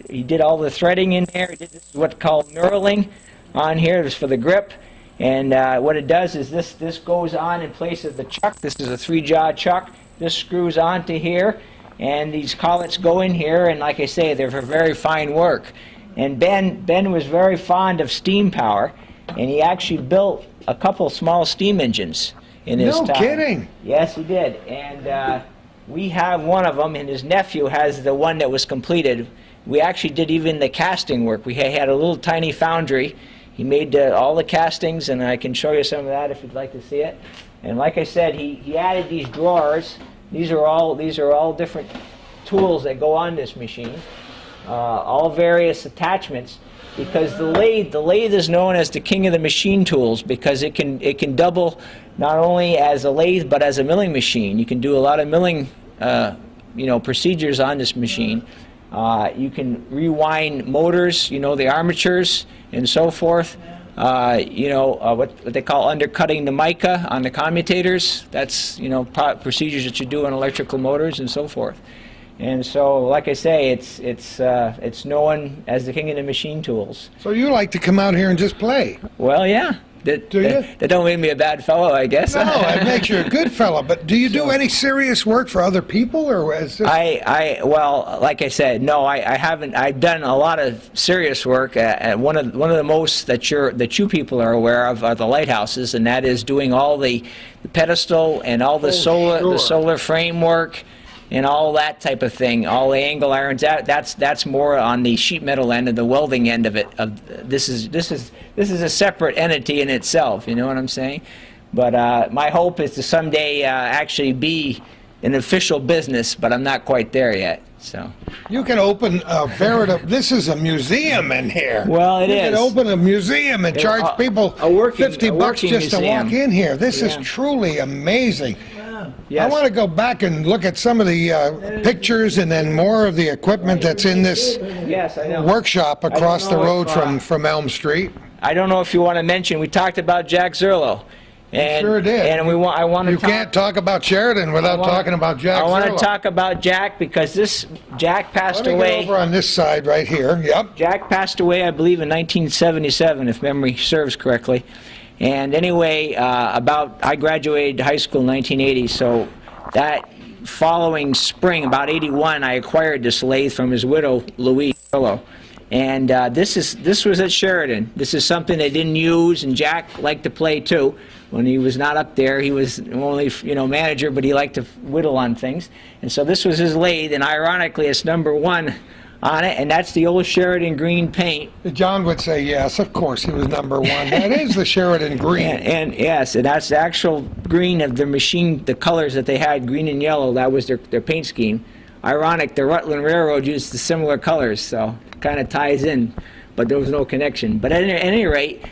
he did all the threading in there. This is what's called knurling on here. This is for the grip, and what it does is this goes on in place of the chuck. This is a 3-jaw chuck. This screws onto here, and these collets go in here. And like I say, they're for very fine work. And Ben was very fond of steam power, and he actually built a couple small steam engines in his time. No kidding. Yes, he did. And we have one of them, and his nephew has the one that was completed. We actually did even the casting work. We had a little tiny foundry. He made all the castings, and I can show you some of that if you'd like to see it. And like I said, he added these drawers. These are all different tools that go on this machine. All various attachments, because the lathe is known as the king of the machine tools, because it can double not only as a lathe but as a milling machine. You can do a lot of milling procedures on this machine. You can rewind motors, the armatures and so forth. What they call undercutting the mica on the commutators. That's procedures that you do on electrical motors and so forth. And so, like I say, it's known as the king of the machine tools. So you like to come out here and just play? Well, yeah. Do you? That don't make me a bad fellow, I guess. No, it makes you a good fellow. But do you do any serious work for other people, or is this? Well, like I said, no, I haven't. I've done a lot of serious work. One of the most that you people are aware of are the lighthouses, and that is doing all the pedestal and all the solar framework. And all that type of thing, all the angle irons. That's more on the sheet metal end and the welding end of it. This is a separate entity in itself. You know what I'm saying? But my hope is to someday actually be an official business, but I'm not quite there yet. So you can open a veritable. This is a museum in here. Well, it is. You can open a museum and charge people $50 just to walk in here. This is truly amazing. Yes. I want to go back and look at some of the pictures and then more of the equipment that's in this workshop across the road from Elm Street. I don't know if you want to mention, we talked about Jack Zerlo. And, sure did. And I want to. You can't talk about Sheridan without talking about Jack. I want Zerlo. to talk about Jack because Jack passed Let me away. Get over on this side right here. Yep. Jack passed away, I believe, in 1977, if memory serves correctly. And anyway, I graduated high school in 1980, so that following spring, about 81, I acquired this lathe from his widow, Louise Zerlo. And this was at Sheridan. This is something they didn't use, and Jack liked to play too. When he was not up there, he was only manager, but he liked to whittle on things. And so this was his lathe, and ironically, it's #1 on it, and that's the old Sheridan green paint. John would say yes, of course he was #1. That is the Sheridan green. And yes, and that's the actual green of the machine, the colors that they had, green and yellow. That was their paint scheme. Ironic, the Rutland Railroad used the similar colors, so it kind of ties in, but there was no connection. But at any rate,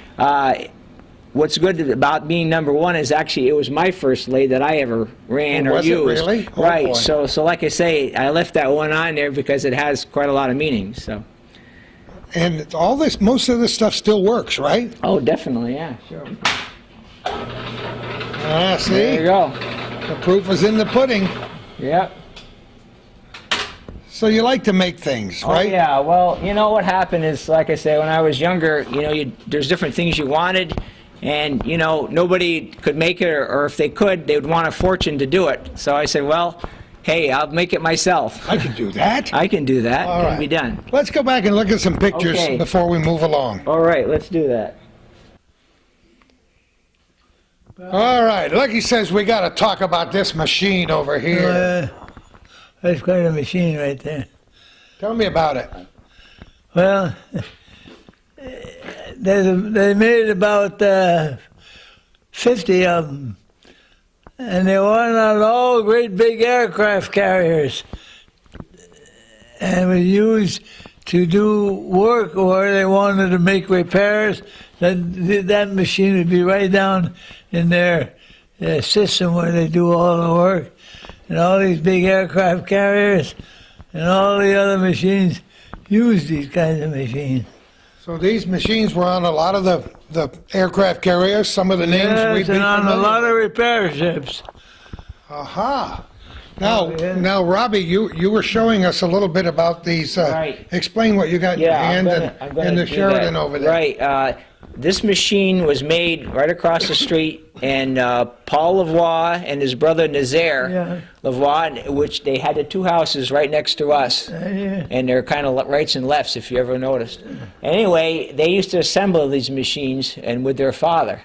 what's good about being #1 is actually it was my first lathe that I ever ran or used. Was it really? Oh, right. boy. So like I say, I left that one on there because it has quite a lot of meaning. So. And all this, most of this stuff still works, right? Oh, definitely, yeah, sure. See? There you go. The proof is in the pudding. Yep. So you like to make things, Oh, right? yeah, well, you know what happened is, like I say, when I was younger, there's different things you wanted, and, nobody could make it, or if they could, they would want a fortune to do it. So I said, well, hey, I'll make it myself. I can do that. I can do that. All It can right. be done. Let's go back and look at some pictures Okay. before we move along. All right, let's do that. All right, Lucky says we got to talk about this machine over here. That's quite a machine right there. Tell me about it. Well, they made about 50 of them, and they went on all great big aircraft carriers, and was used to do work where they wanted to make repairs. That machine would be right down in their system where they do all the work, and all these big aircraft carriers and all the other machines use these kinds of machines. So these machines were on a lot of the aircraft carriers, some of the names we'd Yes, be and on a familiar lot with. of repair ships. Aha. Now, Oh, yeah. now, Robbie, you were showing us a little bit about these. Right. Explain what you got in your Yeah, hand I'm gonna and the do Sheridan that. over there. Right. This machine was made right across the street, and Paul Lavoie and his brother Nazaire Lavoie, which they had the two houses right next to us, Yeah. and they're kind of rights and lefts, if you ever noticed. Anyway, they used to assemble these machines, and with their father,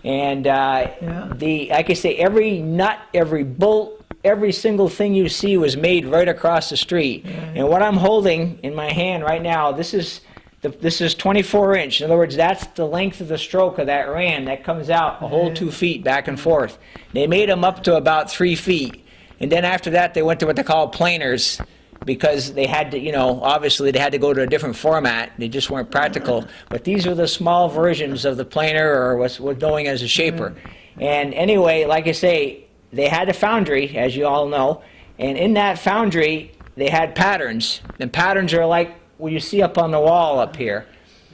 and like I say, every nut, every bolt, every single thing you see was made right across the street. And what I'm holding in my hand right now, this is 24 inch. In other words, that's the length of the stroke of that ram that comes out a whole 2 feet back and forth. They made them up to about 3 feet. And then after that, they went to what they call planers, because they had to, obviously they had to go to a different format. They just weren't practical. But these are the small versions of the planer, or what's known as a shaper. And anyway, like I say, they had a foundry, as you all know, and in that foundry, they had patterns. And patterns are like what you see up on the wall up here.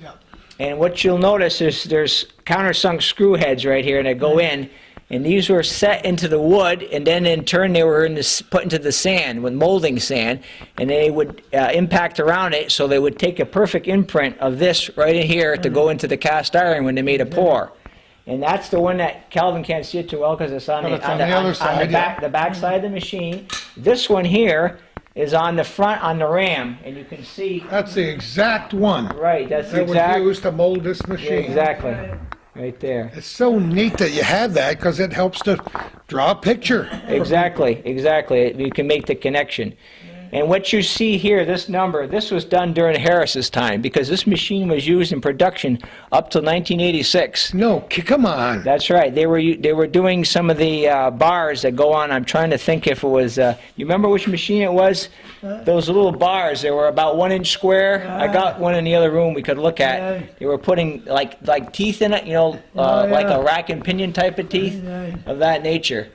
Yeah. And what you'll notice is there's countersunk screw heads right here, and they go in, and these were set into the wood, and then in turn they were put into the sand with molding sand, and they would impact around it, so they would take a perfect imprint of this right in here to go into the cast iron when they made a pour. And that's the one that Calvin can't see it too well because it's on But it's on the other side, the back side of the machine. This one here is on the front on the ram, and you can see. That's the exact one Right, that's the that was exact. used to mold this Yeah, machine. exactly. Right there. It's so neat that you have that because it helps to draw a picture. Exactly, exactly. You can make the connection. And what you see here, this number, this was done during Harris's time because this machine was used in production up till 1986. No, come on. That's right. They were doing some of the bars that go on. I'm trying to think if it was. You remember which machine it was? Those little bars. They were about 1 inch square. I got one in the other room we could look at. They were putting like teeth in it. Like a rack and pinion type of teeth of that nature.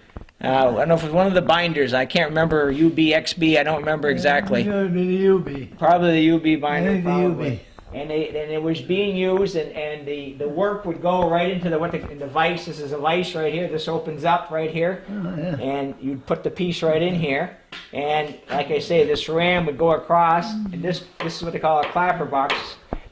I don't know if it was one of the binders. I can't remember UB, XB. I don't remember exactly. It would be the UB. Probably the UB binder. I think the Probably. UB. And it was being used, and the work would go right into the vise. This is a vise right here. This opens up right here, and you'd put the piece right in here. And like I say, this ram would go across, and this is what they call a clapper box.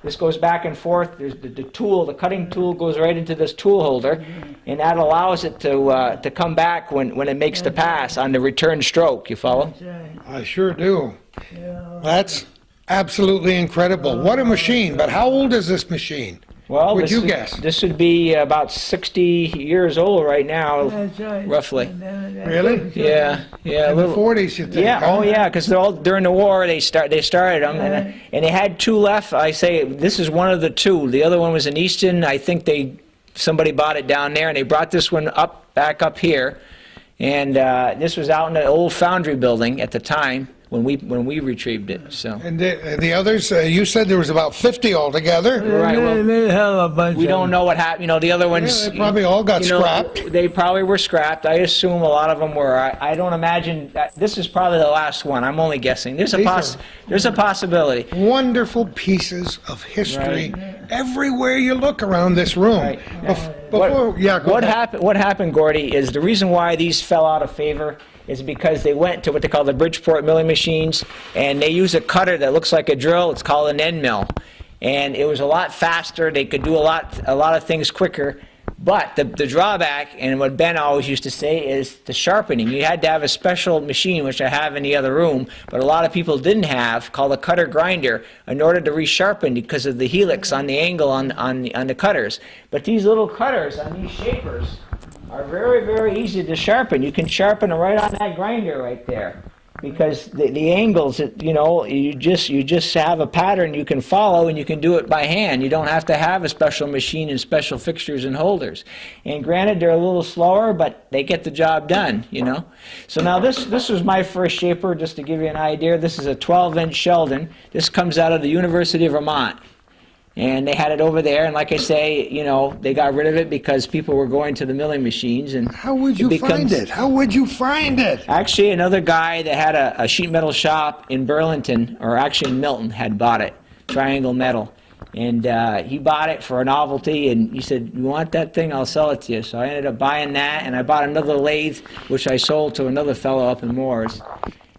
This goes back and forth. There's the tool, the cutting tool goes right into this tool holder, and that allows it to come back when it makes the pass on the return stroke. You follow? That's right. I sure do. Yeah. That's absolutely incredible. What a machine. But how old is this machine? Well, Would you guess? This would be about 60 years old right now, That's right. roughly. Really? Yeah, yeah, a In the little. 40s, you think? Yeah, huh? oh yeah, because all during the war they started them, and they had two left. I say this is one of the two. The other one was in Easton. I think somebody bought it down there, and they brought this one back up here, and this was out in the old foundry building at the time when we retrieved it. So And the others, you said there was about 50 altogether. Right, well, They made a hell of a bunch we of don't them. know what happened. The other ones. they probably all got scrapped. They probably were scrapped. I assume a lot of them were. I don't imagine this is probably the last one. I'm only guessing. There's a possibility. Wonderful pieces of history everywhere you look around this room. Right. Go ahead. What happened, Gordy, is the reason why these fell out of favor is because they went to what they call the Bridgeport milling machines, and they use a cutter that looks like a drill. It's called an end mill. And it was a lot faster. They could do a lot of things quicker. But the drawback, and what Ben always used to say, is the sharpening. You had to have a special machine, which I have in the other room, but a lot of people didn't have, called a cutter grinder, in order to resharpen because of the helix on the angle on the cutters. But these little cutters on these shapers are very, very easy to sharpen. You can sharpen them right on that grinder right there. Because the angles, you just have a pattern you can follow, and you can do it by hand. You don't have to have a special machine and special fixtures and holders. And granted, they're a little slower, but they get the job done, So now this was my first shaper, just to give you an idea. This is a 12-inch Sheldon. This comes out of the University of Vermont. And they had it over there, and like I say, they got rid of it because people were going to the milling machines. And how would you find it? How would you find it? Actually, another guy that had a sheet metal shop in Burlington, or actually in Milton, had bought it, Triangle Metal. And he bought it for a novelty, and he said, "You want that thing? I'll sell it to you." So I ended up buying that, and I bought another lathe, which I sold to another fellow up in Moores.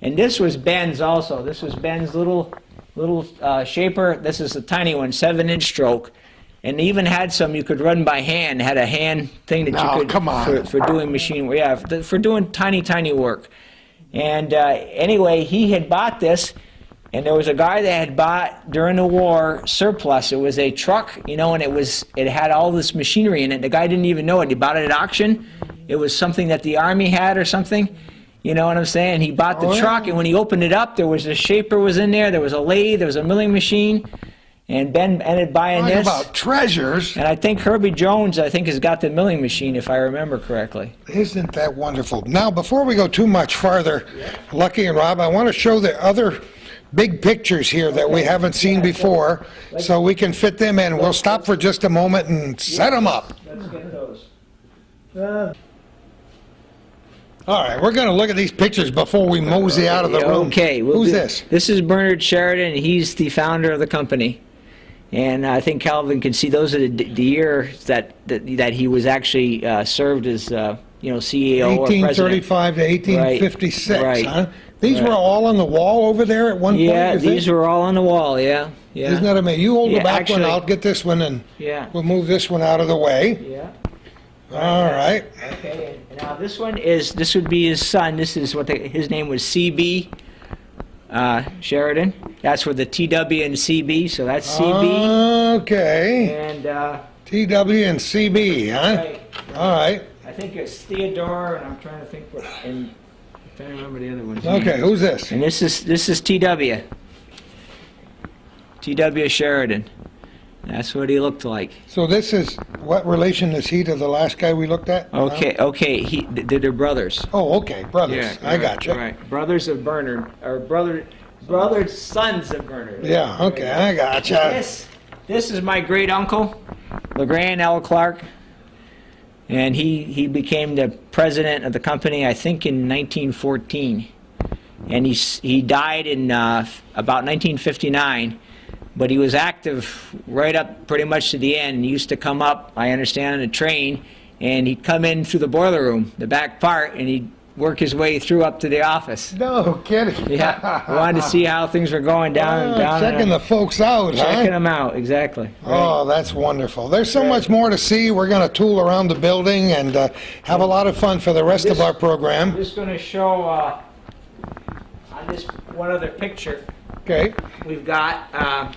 And this was Ben's also. This was Ben's little shaper. This is a tiny one, 7-inch stroke, and they even had some you could run by hand. Had a hand thing that you could come on. For doing machine work. Yeah, for doing tiny work. And anyway, he had bought this, and there was a guy that had bought during the war surplus. It was a truck, and it had all this machinery in it. The guy didn't even know it. He bought it at auction. It was something that the Army had or something. You know what I'm saying? He bought the truck, and when he opened it up, there was a shaper was in there was a lathe, there was a milling machine, and Ben ended up buying this. Talk about treasures. And I think Herbie Jones, has got the milling machine, if I remember correctly. Isn't that wonderful? Now, before we go too much farther, Lucky and Rob, I want to show the other big pictures here that we haven't seen before, so we can fit them in. We'll stop for just a moment and set them up. Let's get those. All right, we're going to look at these pictures before we mosey out of the room. Okay. Who's this? This is Bernard Sheridan. He's the founder of the company. And I think Calvin can see those are the years that he was actually served as, CEO or president. 1835 to 1856, Right. huh? These were all on the wall over there at one point, Yeah, you think? these were all on the wall, yeah. Isn't that amazing? You hold the Yeah, back one, actually- I'll get this one, and Yeah. we'll move this one out of the way. Yeah. All right. Okay, and now this would be his son. This is his name was CB Sheridan. That's where the TW and CB, so that's CB. Okay. And, TW and CB, huh? right, All right. I think it's Theodore, and I'm trying to think I'm trying to remember the other ones. Okay, who's this? And this is TW. TW Sheridan. That's what he looked like. So this is, what relation is he to the last guy we looked at? Okay, they're brothers. Oh, okay, brothers. I got you. Right, brothers of Bernard, or brothers sons of Bernard. Yeah, okay, I got you. This is my great uncle, LeGrand L. Clark, and he became the president of the company, I think, in 1914, and he died in about 1959. But he was active right up pretty much to the end. He used to come up, I understand, on a train, and he'd come in through the boiler room, the back part, and he'd work his way through up to the office. No kidding. Yeah, wanted to see how things were going down. Checking the folks out, huh? Checking them out, exactly. Oh, that's wonderful. There's so much more to see. We're going to tool around the building and have a lot of fun for the rest of our program. I'm just going to show on this one other picture. Okay. We've got,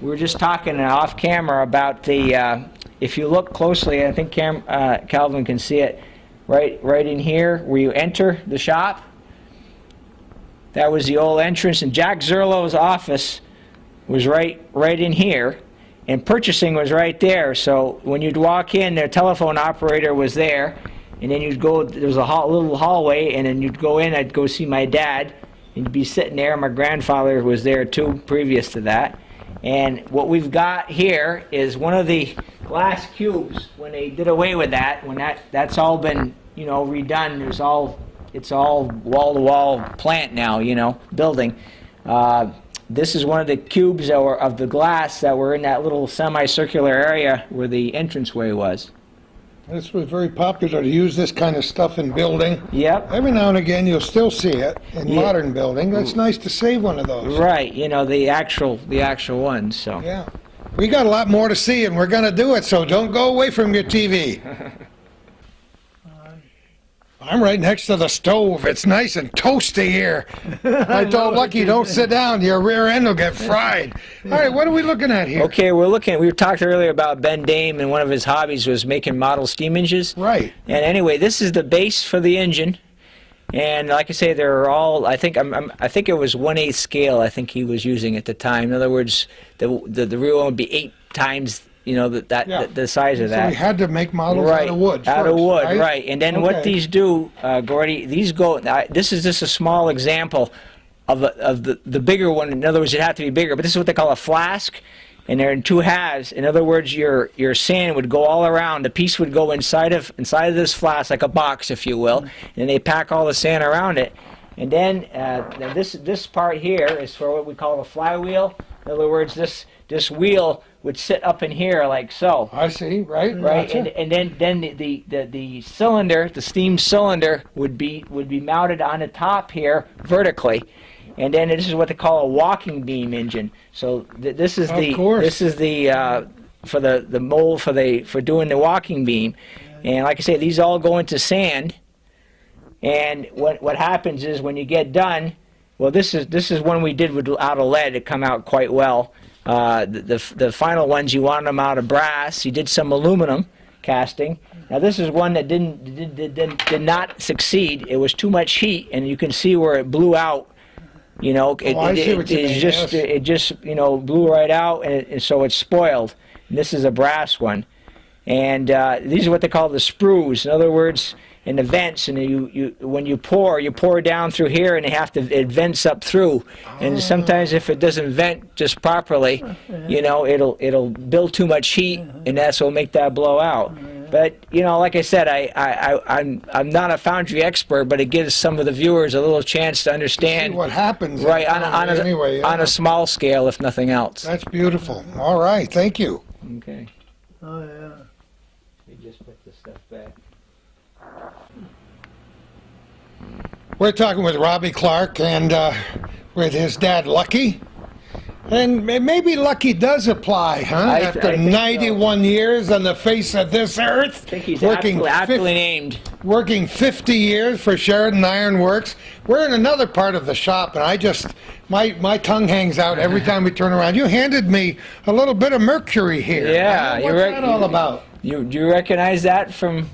we were just talking off camera about the, if you look closely, I think Calvin can see it, right in here where you enter the shop. That was the old entrance, and Jack Zerlo's office was right in here, and purchasing was right there. So when you'd walk in, their telephone operator was there, and then you'd go, there was a little hallway, and then you'd go in, I'd go see my dad, and you'd be sitting there. My grandfather was there too, previous to that. And what we've got here is one of the glass cubes. When they did away with that, when that's all been, redone, it's all wall-to-wall plant now, building. This is one of the cubes that of the glass that were in that little semicircular area where the entranceway was. This was very popular to use this kind of stuff in building. Yep. Every now and again, you'll still see it in Yeah. modern building. It's nice to save one of those. Right, you know, the actual ones, so. Yeah. We got a lot more to see, and we're going to do it, so don't go away from your TV. I'm right next to the stove. It's nice and toasty here. I told Lucky, don't sit down. Your rear end will get fried. All right, what are we looking at here? Okay, we talked earlier about Ben Dame, and one of his hobbies was making model steam engines. Right. And anyway, this is the base for the engine. And like I say, they're all, I think it was 1/8 scale I think he was using at the time. In other words, the real one would be 8 times, you know, the size of So that. we had to make models Right, out of wood out of first, wood, right. And then what Okay. these do, Gordy, these go, this is just a small example of the bigger one. In other words, it had to be bigger, but this is what they call a flask, and they're in 2 halves. In other words, your sand would go all around. The piece would go inside of this flask, like a box, if you will, and they pack all the sand around it. And then this part here is for what we call the flywheel. In other words, this wheel would sit up in here like so. I see, right? Right, Gotcha. and then the cylinder, the steam cylinder, would be mounted on the top here vertically, and then this is what they call a walking beam engine. So this is Of course. for the mold for doing the walking beam, and like I say, these all go into sand. And what happens is when you get done, well, this is one we did out of lead. It come out quite well. The final ones, you want them out of brass. You did some aluminum casting. Now this is one that did not succeed. It was too much heat, and you can see where it blew out. You know, it just you know, blew right out, and so it's spoiled. And this is a brass one, and these are what they call the sprues. In other words, in the vents, and when you pour down through here, and it vents up through, and sometimes if it doesn't vent just properly, you know, it'll build too much heat, and that's what'll make that blow out. But you know, like I said, I'm not a foundry expert, but it gives some of the viewers a little chance to understand See what happens. right anyway, yeah. on a small scale, if nothing else. That's beautiful. All right, thank you. Okay. Oh, yeah. Let me just put this stuff back. We're talking with Robbie Clark and with his dad, Lucky. And maybe Lucky does apply, huh? I After think so. 91 years on the face of this earth, I think he's working aptly named. working 50 years for Sheridan Iron Works. We're in another part of the shop, and my tongue hangs out every time we turn around. You handed me a little bit of mercury here. Yeah, What's that all about? Do you recognize that from?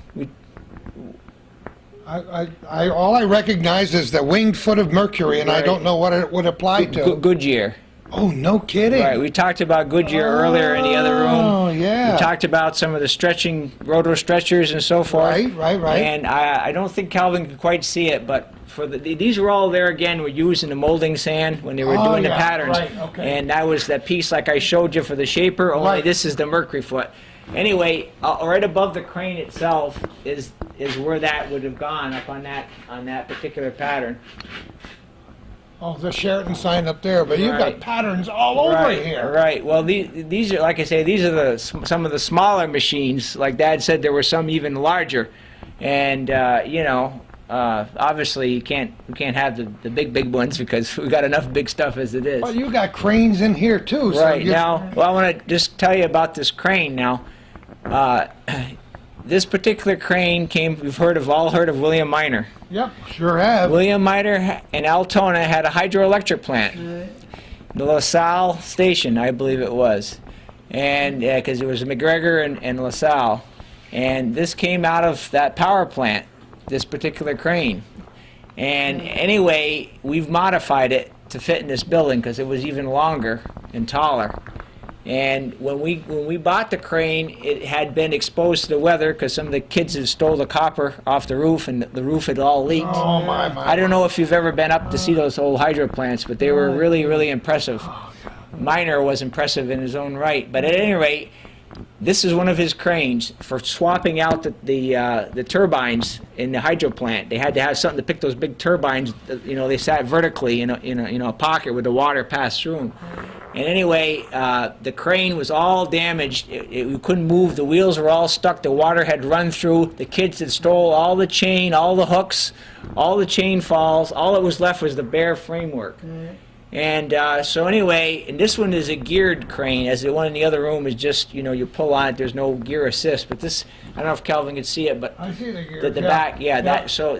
All I recognize is the winged foot of Mercury, and I Right. don't know what it would apply to. Goodyear. Oh, no kidding. Right, we talked about Goodyear earlier in the other room. Oh, yeah. We talked about some of the stretching rotor stretchers and so forth. Right. And I don't think Calvin could quite see it, but these were all there again. Were used in the molding sand when they were doing the yeah, patterns. right, okay. And that was that piece like I showed you for the shaper. Only Right. this is the Mercury foot. Anyway, right above the crane itself is where that would have gone up on that particular pattern. Oh, the Sheraton sign up there, but you've got Right. patterns all over here. Right. Well, these are, like I say, these are some of the smaller machines. Like Dad said, there were some even larger, and you know, obviously we can't have the big ones because we got enough big stuff as it is. Well, you got cranes in here too. So Right now, well, I want to just tell you about this crane now. This particular crane came. We've all heard of William Miner. Yep, sure have. William Miner in Altona had a hydroelectric plant, the LaSalle station, I believe it was, and because it was McGregor and LaSalle, and this came out of that power plant, this particular crane, and anyway, we've modified it to fit in this building because it was even longer and taller. And when we bought the crane, it had been exposed to the weather because some of the kids had stole the copper off the roof, and the roof had all leaked. Oh my. I don't know if you've ever been up to see those old hydro plants, but they were really, really impressive. Miner was impressive in his own right, but at any rate, this is one of his cranes for swapping out the turbines in the hydro plant. They had to have something to pick those big turbines. You know, they sat vertically in a pocket where the water passed through them. And anyway, the crane was all damaged. We couldn't move. The wheels were all stuck. The water had run through. The kids had stole all the chain, all the hooks, all the chain falls. All that was left was the bare framework. And so anyway, and this one is a geared crane, as the one in the other room is just, you pull on it. There's no gear assist. But this, I don't know if Calvin can see it, but I see the gear. the back, that. So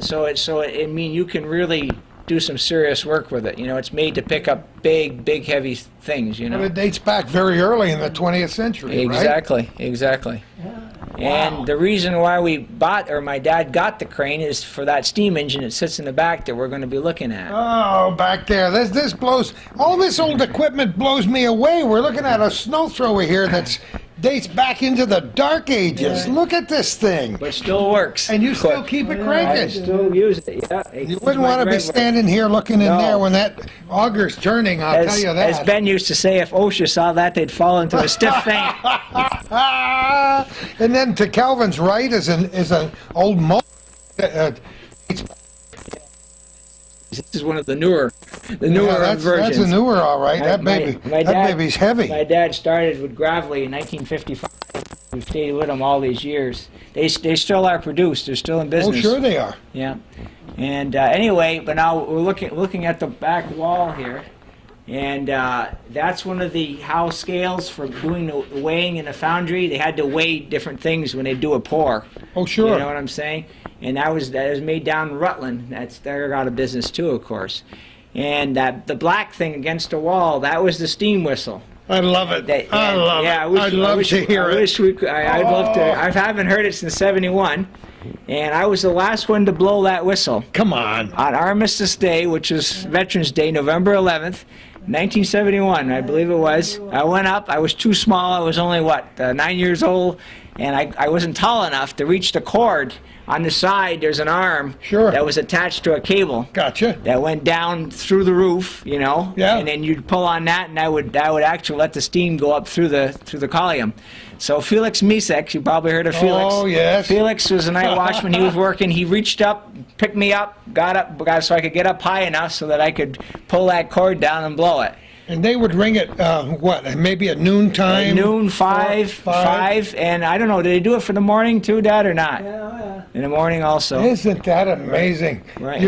I mean, you can really do some serious work with it. It's made to pick up big, heavy things. But it dates back very early in the 20th century, right? Exactly. And Wow. the reason why we bought, or my dad got the crane, is for that steam engine that sits in the back that we're going to be looking at. Oh, back there. This blows. All this old equipment blows me away. We're looking at a snow thrower here that dates back into the Dark Ages. Yeah. Look at this thing. But still works. And you still keep it I cranking. still use it, yeah. You wouldn't want to be standing here looking in No. there when that auger's turning, I'll tell you that. As Ben used to say, if OSHA saw that, they'd fall into a stiff faint. And then to Calvin's right is an old This is one of the newer that's versions. a newer, all right. That baby's heavy. My dad started with Gravely in 1955. We've stayed with them all these years. They still are produced. They're still in Oh, business. sure they are. Yeah. And anyway, but now we're looking at the back wall here, and that's one of the house scales for doing the weighing in the foundry. They had to weigh different things when they do a pour. Oh, sure. You know what I'm saying? And that was made down in Rutland. They're out of business too, of course. And the black thing against the wall, that was the steam whistle. I love it. I love it. I'd love to hear it. I'd love to. I haven't heard it since '71, and I was the last one to blow that whistle Come on. on Armistice Day, which was Veterans Day, November 11th, 1971, I believe it was. I went up. I was too small. I was only 9 years old, and I wasn't tall enough to reach the cord. On the side, there's an arm Sure. that was attached to a cable Gotcha. that went down through the roof, Yeah. and then you'd pull on that, and that would actually let the steam go up through the column. So Felix Misek, you probably heard of Felix. Oh, yes. Felix was a night watchman. He was working. He reached up, picked me up, got so I could get up high enough so that I could pull that cord down and blow it. And they would ring it, maybe at noontime? At noon, five, and I don't know, did they do it for the morning too, Dad, or not? Yeah. In the morning also. Isn't that amazing? Right.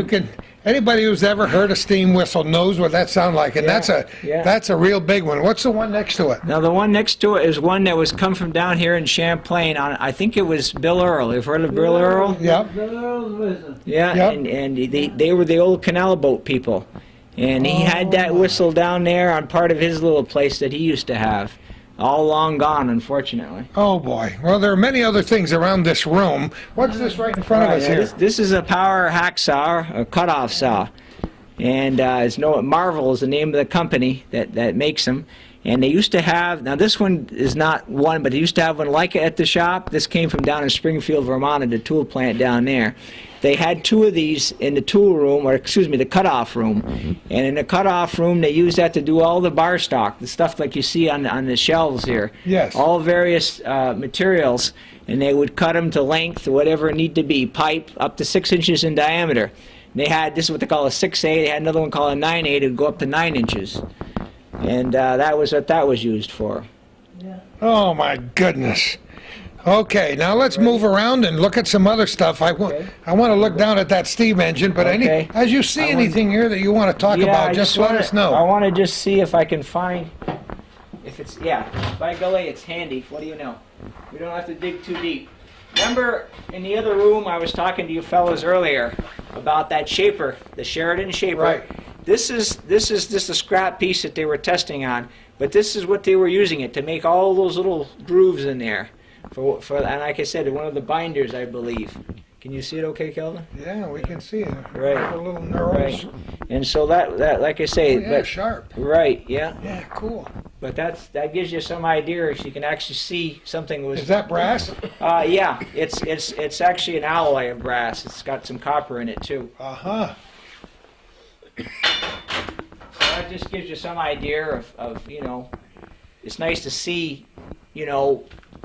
Anybody who's ever heard a steam whistle knows what that sounds like, and Yeah. that's a real big one. What's the one next to it? Now the one next to it is one that was come from down here in Champlain. I think it was Bill Earl. You've heard of Bill Earl? Yep. Yeah, Yep. and they were the old canal boat people. And he had that whistle down there on part of his little place that he used to have. All long gone, unfortunately. Oh, boy. Well, there are many other things around this room. What's this right in front of us here? This is a power hacksaw, a cutoff saw. And Marvel is the name of the company that makes them. And they used to have, now this one is not one, but they used to have one like it at the shop. This came from down in Springfield, Vermont, at the tool plant down there. They had two of these in the tool room, the cutoff room. And in the cutoff room, they used that to do all the bar stock, the stuff like you see on the shelves here. Yes. All various materials. And they would cut them to length, whatever it need to be, pipe up to 6 inches in diameter. They had, this is what they call a 6A. They had another one called a 9A. It would go up to 9 inches. And that was what that was used for. Oh, my goodness. Okay, now let's move around and look at some other stuff. I want to look down at that steam engine, but Okay. as you see anything here that you want to talk about, just let us know. I want to just see if I can find, if it's, by golly, it's handy. What do you know? We don't have to dig too deep. Remember, in the other room, I was talking to you fellas earlier about that shaper, the Sheridan shaper. Right. This is just a scrap piece that they were testing on, but this is what they were using it to make all those little grooves in there. For and like I said, one of the binders, I believe. Can you see it okay, Kelvin? Yeah, we can see it. Right. The little knurls. Right. And so that like I say, Oh, yeah, but sharp. right, yeah. Yeah, cool. But that gives you some idea if you can actually see something was. Is that brass? Yeah, it's actually an alloy of brass. It's got some copper in it too. Uh-huh. So that just gives you some idea of it's nice to see,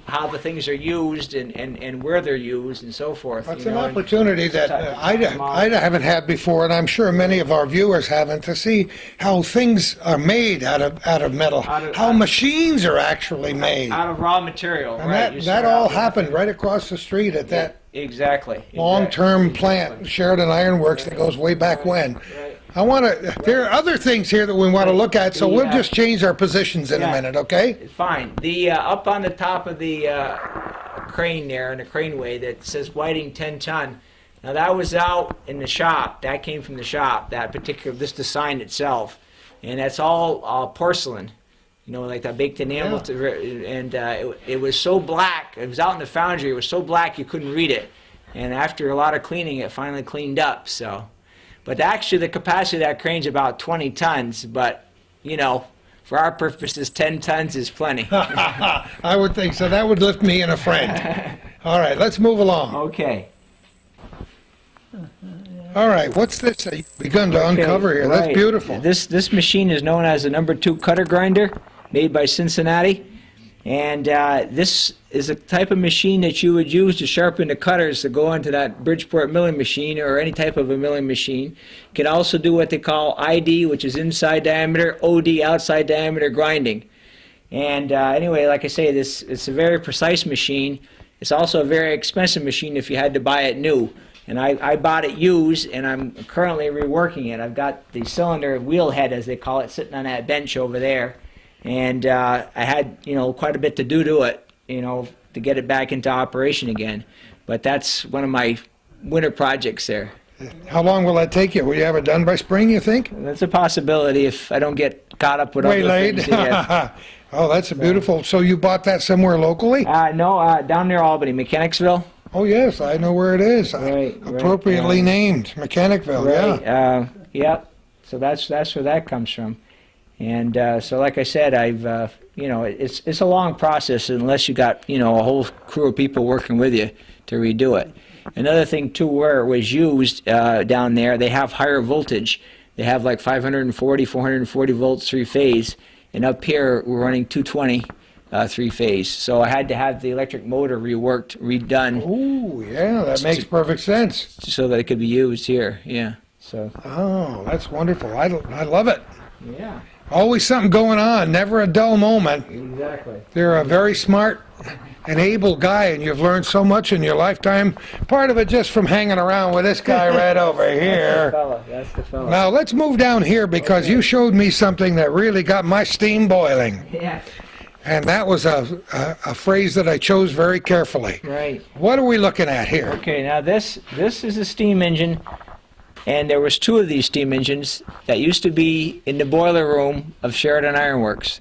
how the things are used and where they're used and so forth. That's you an know, and opportunity that I haven't had before, and I'm sure many of our viewers haven't, to see how things are made out of metal, how machines are actually made. out of raw material, And right? You that start all out with- happened right across the street at that Exactly. long-term plant, Sheridan Iron Works, that goes way back when. Right. There are other things here that we want to look at, so we'll just change our positions in a Yeah. minute, okay? Fine. The up on the top of the crane there, in the craneway, that says Whiting 10 ton. Now that was out in the shop. That came from the shop. That particular, this design itself, and that's all porcelain. You know, like that baked enamel. And it was so black. It was out in the foundry. It was so black you couldn't read it. And after a lot of cleaning, it finally cleaned up. So, but actually, the capacity of that crane's about 20 tons. But you know, for our purposes, 10 tons is plenty. I would think so. That would lift me and a friend. All right, let's move along. Okay. All right, what's this that you've begun to uncover here? That's Right. beautiful. This machine is known as the #2 cutter grinder, made by Cincinnati, and this is a type of machine that you would use to sharpen the cutters that go into that Bridgeport milling machine or any type of a milling machine. Can also do what they call ID, which is inside diameter, OD, outside diameter grinding. And anyway, like I say, it's a very precise machine. It's also a very expensive machine if you had to buy it new. And I bought it used, and I'm currently reworking it. I've got the cylinder wheel head, as they call it, sitting on that bench over there. And I had, quite a bit to do to it, to get it back into operation again. But that's one of my winter projects there. How long will that take you? Will you have it done by spring, you think? That's a possibility if I don't get caught up with other Waylaid? things. Yeah. Oh, that's a beautiful. So you bought that somewhere locally? No, down near Albany, Mechanicsville. Oh, yes, I know where it is. Right, Appropriately named, Mechanicville, Right. yeah. Yep. So that's where that comes from. And so, like I said, I've it's a long process unless you got a whole crew of people working with you to redo it. Another thing too, where it was used down there, they have higher voltage. They have like 540, 440 volts three phase, and up here we're running 220 three phase. So I had to have the electric motor redone. Ooh, yeah, that makes perfect sense. So that it could be used here. Yeah. So. Oh, that's wonderful. I love it. Yeah. Always something going on, never a dull moment. Exactly. You're a very smart and able guy, and you've learned so much in your lifetime. Part of it just from hanging around with this guy right over here. That's the fella. Now, let's move down here because you showed me something that really got my steam boiling. Yeah. And that was a phrase that I chose very carefully. Right. What are we looking at here? Okay. Now this is a steam engine, and there was two of these steam engines that used to be in the boiler room of Sheridan Iron Works,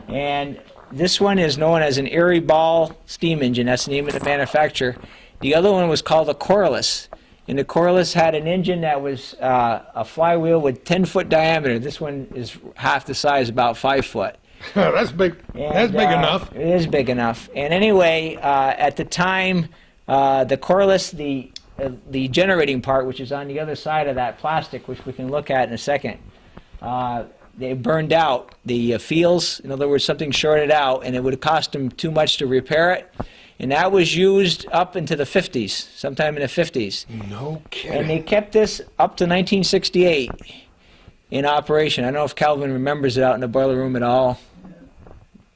and this one is known as an Erie Ball steam engine. That's the name of the manufacturer. The other one was called a Corliss, and the Corliss had an engine that was a flywheel with 10-foot diameter. This one is half the size, about 5 foot. That's big. That's big enough. It is big enough. And anyway, at the time, the Corliss, the generating part, which is on the other side of that plastic, which we can look at in a second, they burned out. The fields, in other words, something shorted out, and it would have cost them too much to repair it. And that was used up into the 50s, sometime in the 50s. No kidding. And they kept this up to 1968 in operation. I don't know if Calvin remembers it out in the boiler room at all.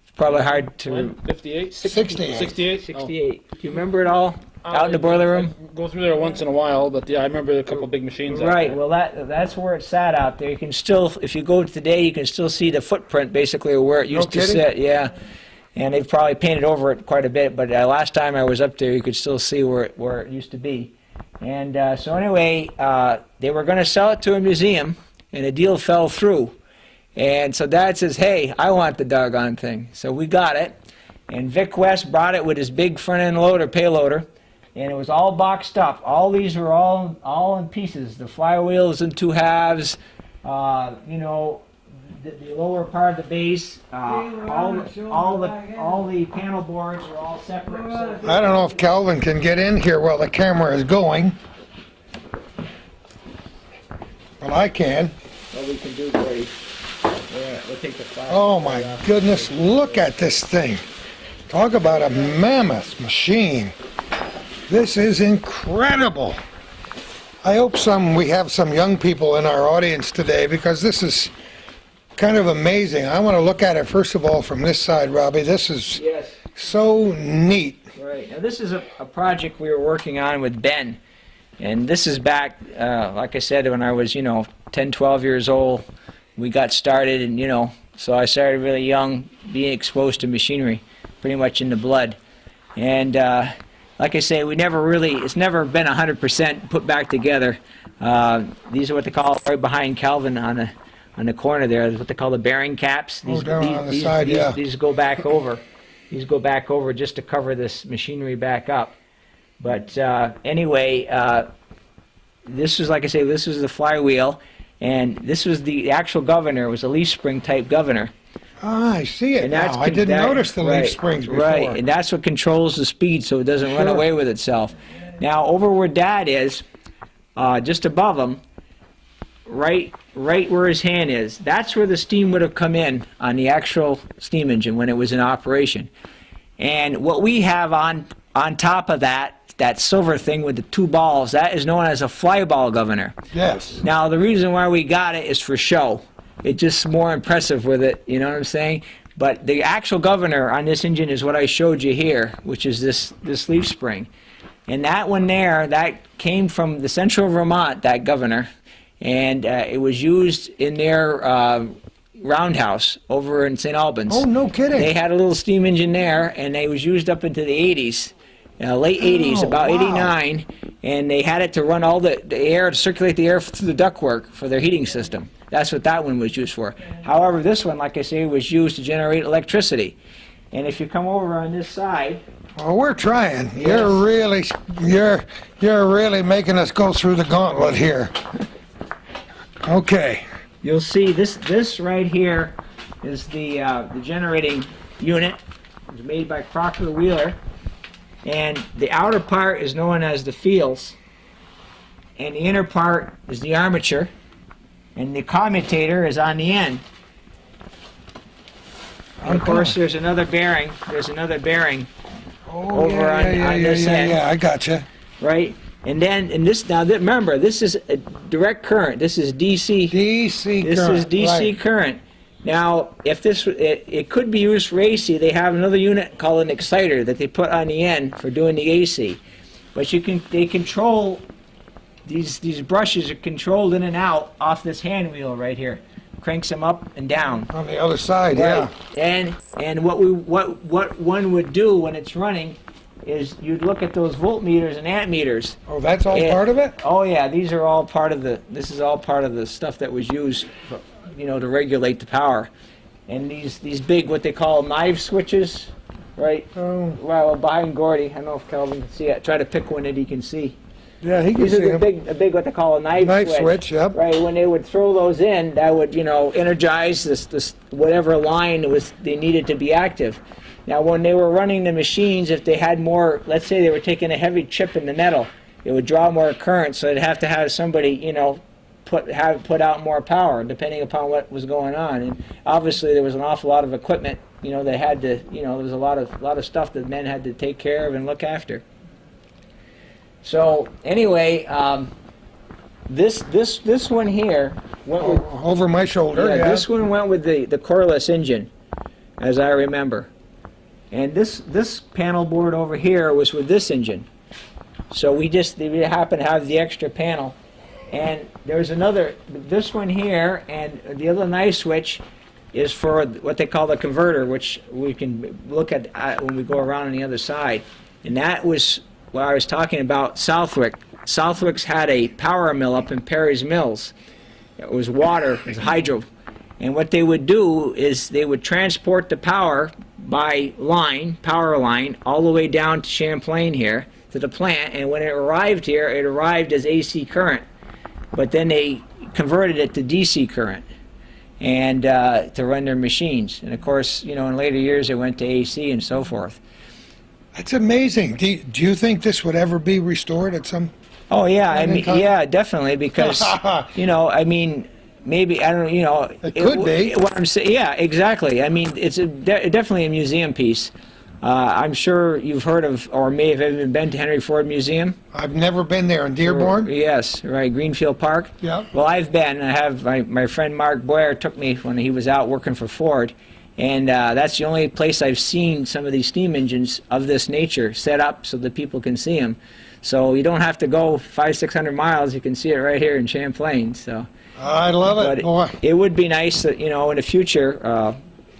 It's probably hard to... 58? 68. 68? 68. Do you remember it all out in the boiler room? I go through there once in a while, but yeah, I remember a couple big machines out Right. there. Well, that's where it sat out there. You can still, if you go today, you can still see the footprint basically of where it used to kidding? sit. Yeah. And they've probably painted over it quite a bit, but last time I was up there, you could still see where it used to be. And so anyway, they were going to sell it to a museum, and the deal fell through. And so Dad says, "Hey, I want the doggone thing." So we got it, and Vic West brought it with his big front-end loader, payloader, and it was all boxed up. All these were all in pieces. The flywheels in two halves, the lower part of the base, all the panel boards were all separate. I don't know if Calvin can get in here while the camera is going. Well, I can. What we can do, Brady. Yeah, we'll take the file. Oh my goodness, look at this thing. Talk about a mammoth machine. This is incredible. I hope we have some young people in our audience today, because this is kind of amazing. I want to look at it first of all from this side, Robbie. This is Yes. so neat. Right. Now, this is a project we were working on with Ben. And this is back, like I said, when I was, 10, 12 years old. We got started, and, so I started really young, being exposed to machinery, pretty much in the blood. And like I say, it's never been 100% put back together. These are what they call, right behind Calvin on the corner there, what they call the bearing caps. Down on the side, yeah. These go back over. These go back over just to cover this machinery back up. But anyway, this is, like I say, this was the flywheel, and this was the actual governor. It was a leaf spring type governor. Ah, I see it And now. I didn't notice the leaf springs before. Right, and that's what controls the speed so it doesn't run Sure. away with itself. Now, over where Dad is, just above him, right where his hand is, that's where the steam would have come in on the actual steam engine when it was in operation. And what we have on top of that silver thing with the two balls, that is known as a flyball governor. Yes. Now, the reason why we got it is for show. It's just more impressive with it, you know what I'm saying? But the actual governor on this engine is what I showed you here, which is this leaf spring. And that one there, that came from the central Vermont, that governor, and it was used in their roundhouse over in St. Albans. Oh, no kidding. They had a little steam engine there, and it was used up into the 80s. Late 80s, about wow. 89, and they had it to run all the air, to circulate the air through the ductwork for their heating system. That's what that one was used for. However, this one, like I say, was used to generate electricity. And if you come over on this side, Well, we're trying. Yes. You're really making us go through the gauntlet here. Okay. you'll see this right here is the generating unit. It's made by Crocker Wheeler. And the outer part is known as the fields, and the inner part is the armature, and the commutator is on the end. And of course, there's another bearing. There's another bearing Oh, over on this end, I gotcha. right? And then, remember, this is a direct current. This is DC. DC This current. is DC right. current. Now, if it could be used for AC, they have another unit called an exciter that they put on the end for doing the AC. But they control, these brushes are controlled in and out off this hand wheel right here. Cranks them up and down. On the other side, yeah. And what one would do when it's running is you'd look at those voltmeters and ammeters. Oh, that's all part of it? Oh yeah, these are all part of this is all part of the stuff that was used for, to regulate the power. And these big, what they call knife switches, right? Oh, Well, behind Gordy, I don't know if Calvin can see it. Try to pick one that he can see. yeah, he can These see are him. a big, what they call a knife Switch, yep. Right, when they would throw those in, that would, energize this whatever line they needed to be active. Now, when they were running the machines, if they had more, let's say they were taking a heavy chip in the metal, it would draw more current, so they'd have to have somebody, put out more power, depending upon what was going on. And obviously, there was an awful lot of equipment, they had to, there was a lot of stuff that men had to take care of and look after. So anyway, this one here went with, Over my shoulder, yeah. this one went with the coreless engine, as I remember, and this panel board over here was with this engine. So we happen to have the extra panel, and there's this one here, and the other knife switch is for what they call the converter, which we can look at when we go around on the other side, and that was what I was talking about. Southwick. Southwick's had a power mill up in Perry's Mills. It was water, it was hydro. And what they would do is they would transport the power by power line, all the way down to Champlain here, to the plant, and when it arrived here, it arrived as AC current. But then they converted it to DC current and to run their machines. And of course, in later years, it went to AC and so forth. That's amazing. Do you think this would ever be restored at some... Oh yeah, time? yeah, definitely, because maybe I don't It could be. What I'm saying, yeah, exactly. It's definitely a museum piece. I'm sure you've heard of, or may have even been to Henry Ford Museum. I've never been there in Dearborn. Yes, right, Greenfield Park. Yeah. Well, I've been. I have my friend Mark Boyer took me when he was out working for Ford, and that's the only place I've seen some of these steam engines of this nature set up so that people can see them. So you don't have to go 500-600 miles. You can see it right here in Champlain. So. I love it, boy. It would be nice that, in the future,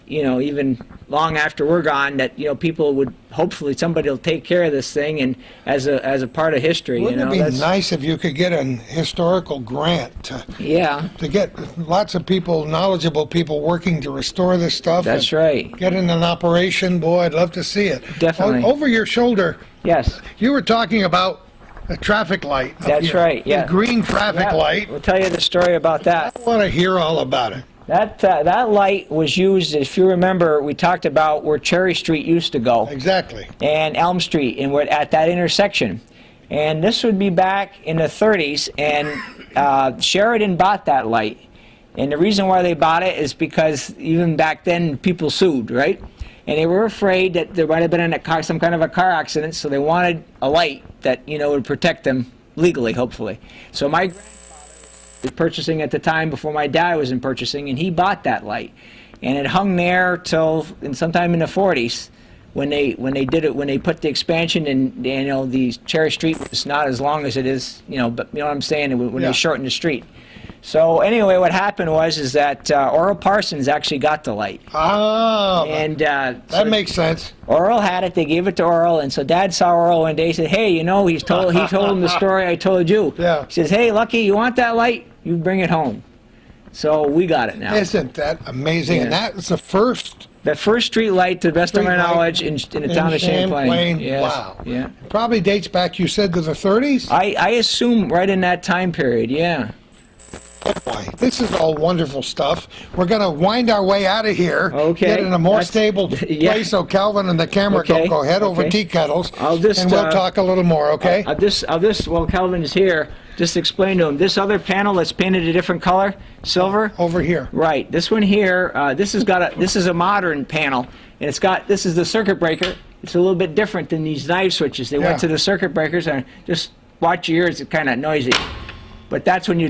even long after we're gone, that, people would, hopefully somebody will take care of this thing and as a part of history. Wouldn't it be nice if you could get an historical grant to get lots of people, knowledgeable people working to restore this stuff? That's right. Get in an operation, boy, I'd love to see it. Definitely. Over your shoulder, yes. You were talking about a traffic light. That's right, yeah. A green traffic light. We'll tell you the story about that. I want to hear all about it. That light was used, if you remember, we talked about where Cherry Street used to go. Exactly. And Elm Street, and we're at that intersection. And this would be back in the 30s, and Sheridan bought that light. And the reason why they bought it is because even back then, people sued, right? And they were afraid that there might have been some kind of a car accident, so they wanted a light that, would protect them legally, hopefully. So my grandfather was purchasing at the time before my dad was in purchasing, and he bought that light. And it hung there till sometime in the 40s when they put the expansion in, the Cherry Street was not as long as it is, but you know what I'm saying, when they shortened the street. So anyway, what happened is that Oral Parsons actually got the light. Oh, and that makes sense. Oral had it. They gave it to Oral, and so Dad saw Oral one day. He said, "Hey, he told him the story I told you." Yeah. He says, "Hey, Lucky, you want that light? You bring it home." So we got it now. Isn't that amazing? Yeah. And that was the first street light, to the best of my knowledge, in the town of Champlain. Yes. Wow. Yeah. Probably dates back, you said, to the 30s? I assume right in that time period. Yeah. Oh boy, this is all wonderful stuff. We're going to wind our way out of here. Okay. Get in a more stable place so Calvin and the camera go head over tea kettles. And we'll talk a little more, okay? While Calvin is here, just explain to him, this other panel that's painted a different color, silver. Over here. Right. This one here, this is a modern panel, and this is the circuit breaker. It's a little bit different than these knife switches. They went to the circuit breakers, and just watch your ears, it's kind of noisy. But that's when you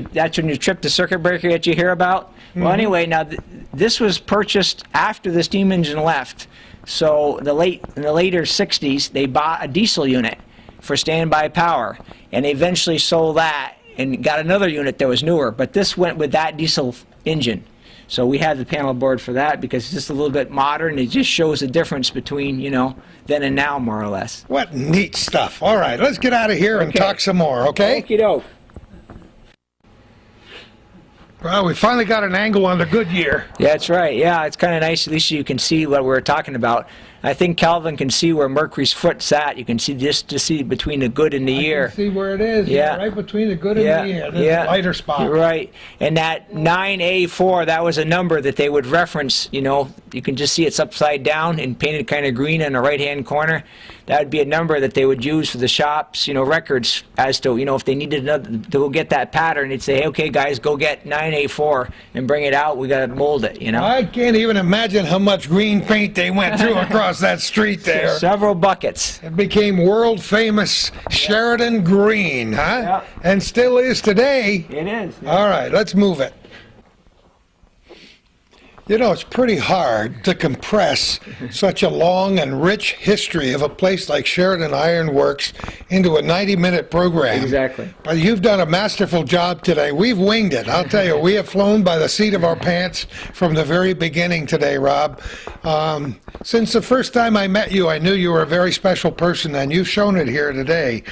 trip the circuit breaker that you hear about. Mm-hmm. Well, anyway, now this was purchased after the steam engine left. So in the later 60s, they bought a diesel unit for standby power, and they eventually sold that and got another unit that was newer. But this went with that diesel engine. So we had the panel board for that because it's just a little bit modern. It just shows the difference between, then and now, more or less. What neat stuff. All right, let's get out of here and talk some more, okay? Okey-doke. Well, we finally got an angle on the Goodyear. Yeah, that's right. Yeah, it's kind of nice. At least you can see what we're talking about. I think Calvin can see where Mercury's foot's at. You can see just to see between the good and the year. I can see where it is. Yeah. Right between the good and the year. There's a lighter spot. Right. And that 9A4, that was a number that they would reference. You can just see it's upside down and painted kind of green in the right-hand corner. That would be a number that they would use for the shops, records as to, if they needed to go get that pattern, they'd say, hey, okay, guys, go get 9A4 and bring it out. We got to mold it, I can't even imagine how much green paint they went through across that street there. Several buckets. It became world famous Sheridan Green, huh? Yeah. And still is today. It is. Yeah. All right, let's move it. It's pretty hard to compress such a long and rich history of a place like Sheridan Iron Works into a 90-minute program. Exactly. But you've done a masterful job today. We've winged it. I'll tell you, we have flown by the seat of our pants from the very beginning today, Rob. Since the first time I met you, I knew you were a very special person, and you've shown it here today.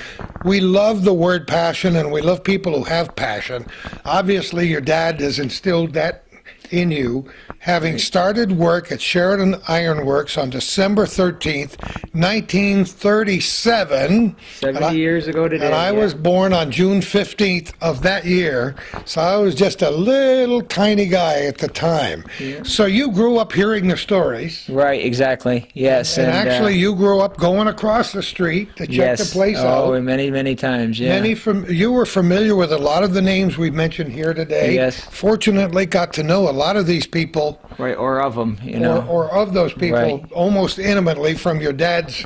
We love the word passion, and we love people who have passion. Obviously, your dad has instilled that in you, having started work at Sheridan Iron Works on December 13th, 1937. 70 years ago today. And I yeah. was born on June 15th of that year, so I was just a little tiny guy at the time. Yeah. So you grew up hearing the stories, Right, exactly. Yes. and actually you grew up going across the street to check yes. the place Oh, out. many, many times, yeah. You were familiar with a lot of the names we mentioned here today. Yes. Fortunately, got to know a lot of these people, Right, or of them, you know. or of those people, Right. almost intimately from your dad's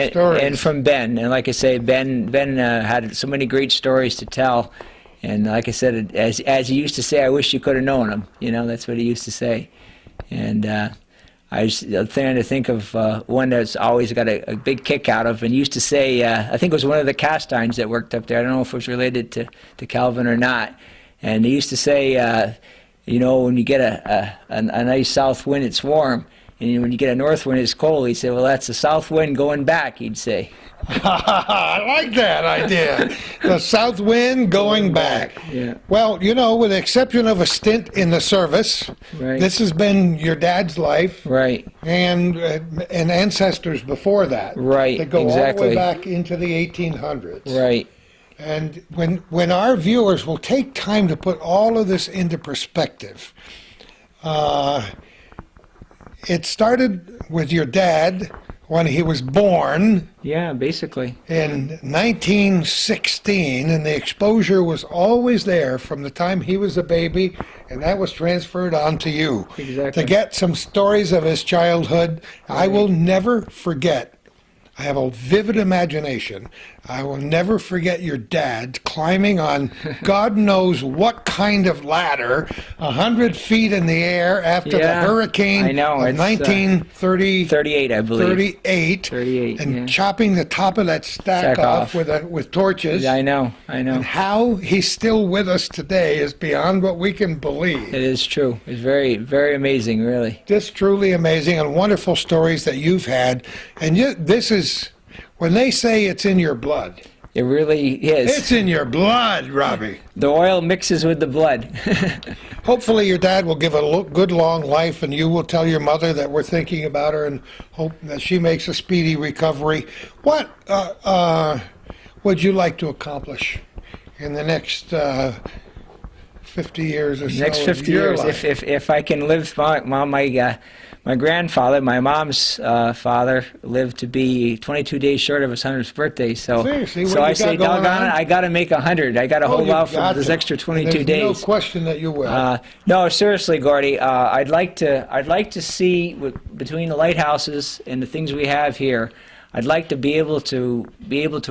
stories. And from Ben, and like I say, Ben had so many great stories to tell, and like I said, as he used to say, I wish you could have known him. You know, that's what he used to say, and I was trying to think of one that's always got a big kick out of, and he used to say, I think it was one of the cast irons that worked up there. I don't know if it was related to Calvin or not, and he used to say, you know, when you get a nice south wind, it's warm. And when you get a north wind, it's cold. He'd say, well, that's the south wind going back, he'd say. I like that idea. The south wind going back. Yeah. Well, you know, with the exception of a stint in the service, Right. this has been your dad's life Right. and ancestors before that. Right, That go all the exactly. way back into the 1800s. Right. And when our viewers will take time to put all of this into perspective, it started with your dad when he was born Yeah, basically. in 1916, and the exposure was always there from the time he was a baby, and that was transferred on to you. Exactly. To get some stories of his childhood, I will never forget. I have a vivid imagination. I will never forget your dad climbing on God knows what kind of ladder, 100 feet in the air after Yeah, the hurricane I know, of it's, 1930. 38, I believe. 38, and yeah. chopping the top of that stack Stack off off. with torches. Yeah, I know. And how he's still with us today is beyond what we can believe. It is true. It's very, very amazing, really. Just truly amazing and wonderful stories that you've had. And this is, when they say it's in your blood, It really is. it's in your blood, Robbie. The oil mixes with the blood. Hopefully your dad will give a good long life, and you will tell your mother that we're thinking about her and hope that she makes a speedy recovery. What would you like to accomplish in the next 50 years or so? Next of 50 your years, life? if I can live, my grandfather, my mom's father, lived to be 22 days short of his 100th birthday. So, See what so you I got say, going doggone on? it, I got to make 100. I got to hold you out for got this to. extra 22 There's days. no question that you will. No, seriously, Gordy. I'd like to see between the lighthouses and the things we have here. I'd like to be able to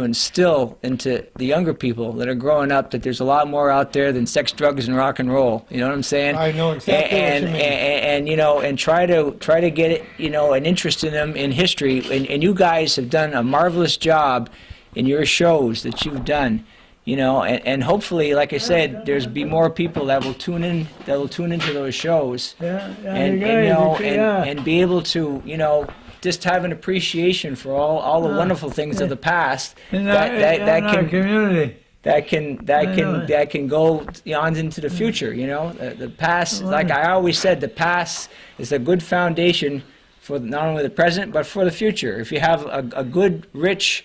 instill into the younger people that are growing up that there's a lot more out there than sex, drugs, and rock and roll. You know what I'm saying? I know exactly what you mean. And you know, and try to get it, you know, an interest in them in history. And you guys have done a marvelous job in your shows that you've done. You know, and hopefully, like I said, there's be more people that will tune into those shows, and you know, and be able to, you know, just have an appreciation for all the wonderful things of the past in our community. that can go on into the future. You know, the past, like I always said, the past is a good foundation for not only the present but for the future. If you have a good, rich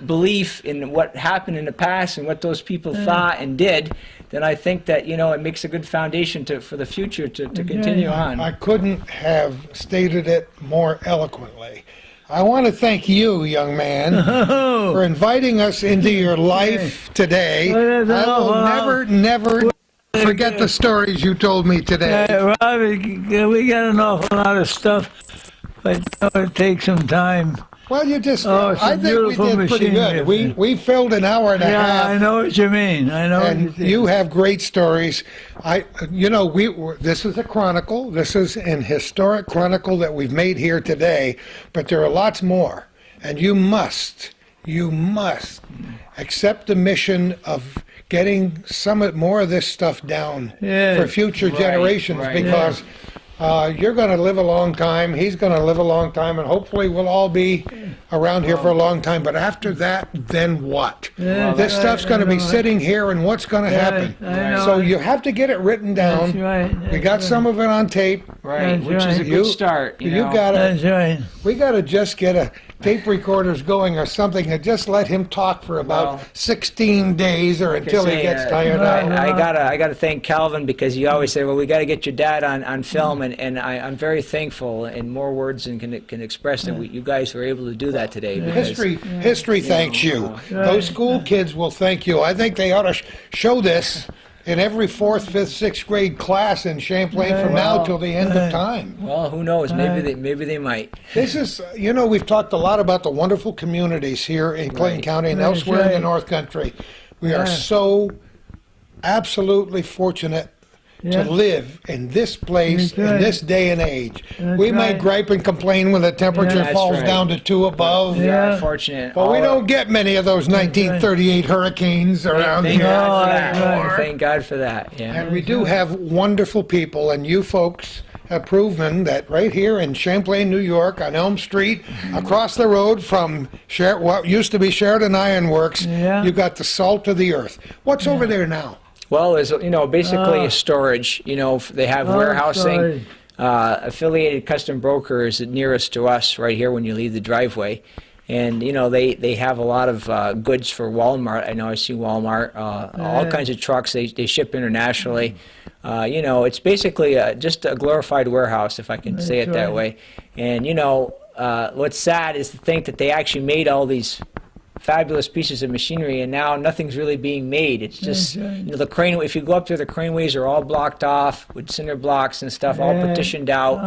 belief in what happened in the past and what those people thought and did, then I think that, you know, it makes a good foundation for the future to continue on. I couldn't have stated it more eloquently. I want to thank you, young man, for inviting us into your life today. Well, that's I will all. never forget the stories you told me today. Robbie, we got an awful lot of stuff, but you know, it takes some time. Well, you just, Oh, it's a I think we beautiful did pretty machine. good. We filled an hour and a Yeah, half. I know what you mean. I know. And you have great stories. This is a chronicle. This is an historic chronicle that we've made here today, but there are lots more. And you must accept the mission of getting more of this stuff down Yeah. for future generations, right. because you're going to live a long time. He's going to live a long time, and hopefully we'll all be around here for a long time. But after that, then what? Yeah, This stuff's going to be sitting here, and what's going to happen? I know. So you have to get it written down. That's right. We got some of it on tape. Right, That's which is a right. good You- start. You You know? gotta, That's right. we gotta just get a tape recorders going or something and just let him talk for about Well, 16 days or Like I until he say, gets tired out. I gotta thank Calvin because he always said, well, we gotta get your dad on film, and I'm very thankful in more words than can express that you guys were able to do that today. Because, History thanks you. Those school kids will thank you. I think they ought to show this in every 4th, 5th, 6th grade class in Champlain from now till the end of time. well, who knows? Maybe they might. This is, we've talked a lot about the wonderful communities here in Clayton Right. County and That's elsewhere in the right. North Country. We are Yeah. so absolutely fortunate Yeah. to live in this place That's in right. this day and age. That's We may right. gripe and complain when the temperature That's falls right. down to 2 above. We Yeah. are fortunate. But we All- don't get many of those 1938 hurricanes around Thank here. God for No, that. right. Thank God for that. Yeah. And we do have wonderful people, and you folks have proven that right here in Champlain, New York, on Elm Street, across the road from what used to be Sheridan Iron Works, Yeah. you got the salt of the earth. What's over there now? Well, there's basically storage. They have warehousing. storage. Affiliated custom brokers nearest to us right here when you leave the driveway. And, they have a lot of goods for Walmart. I know I see Walmart, all kinds of trucks. They ship internationally. It's basically just a glorified warehouse, if I can say it That's that right. way. And, what's sad is to think that they actually made all these fabulous pieces of machinery, and now nothing's really being made. It's just, That's right. the crane, if you go up there, the craneways are all blocked off with cinder blocks and stuff, all Yeah. petitioned out.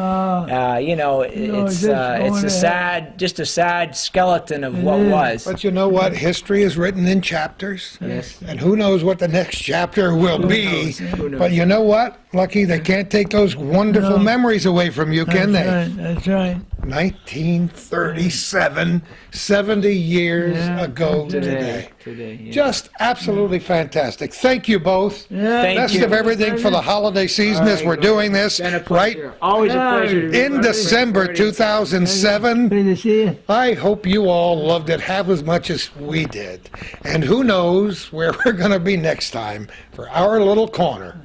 It's just going just a sad skeleton of what is. was. But you know what? History is written in chapters. Yes. And who knows what the next chapter will be. Who knows? But you know what, Lucky? They can't take those wonderful memories away from you, can they? That's right. 1937, 70 years Yeah. ago today. Today, yeah. Just absolutely fantastic. Thank you both. Yeah. Thank Best you. of everything for the holiday season as we're doing this, Been a right? pleasure. Always a Yeah. pleasure. In December 2007. Good to see you. I hope you all loved it half as much as we did. And who knows where we're going to be next time for our little corner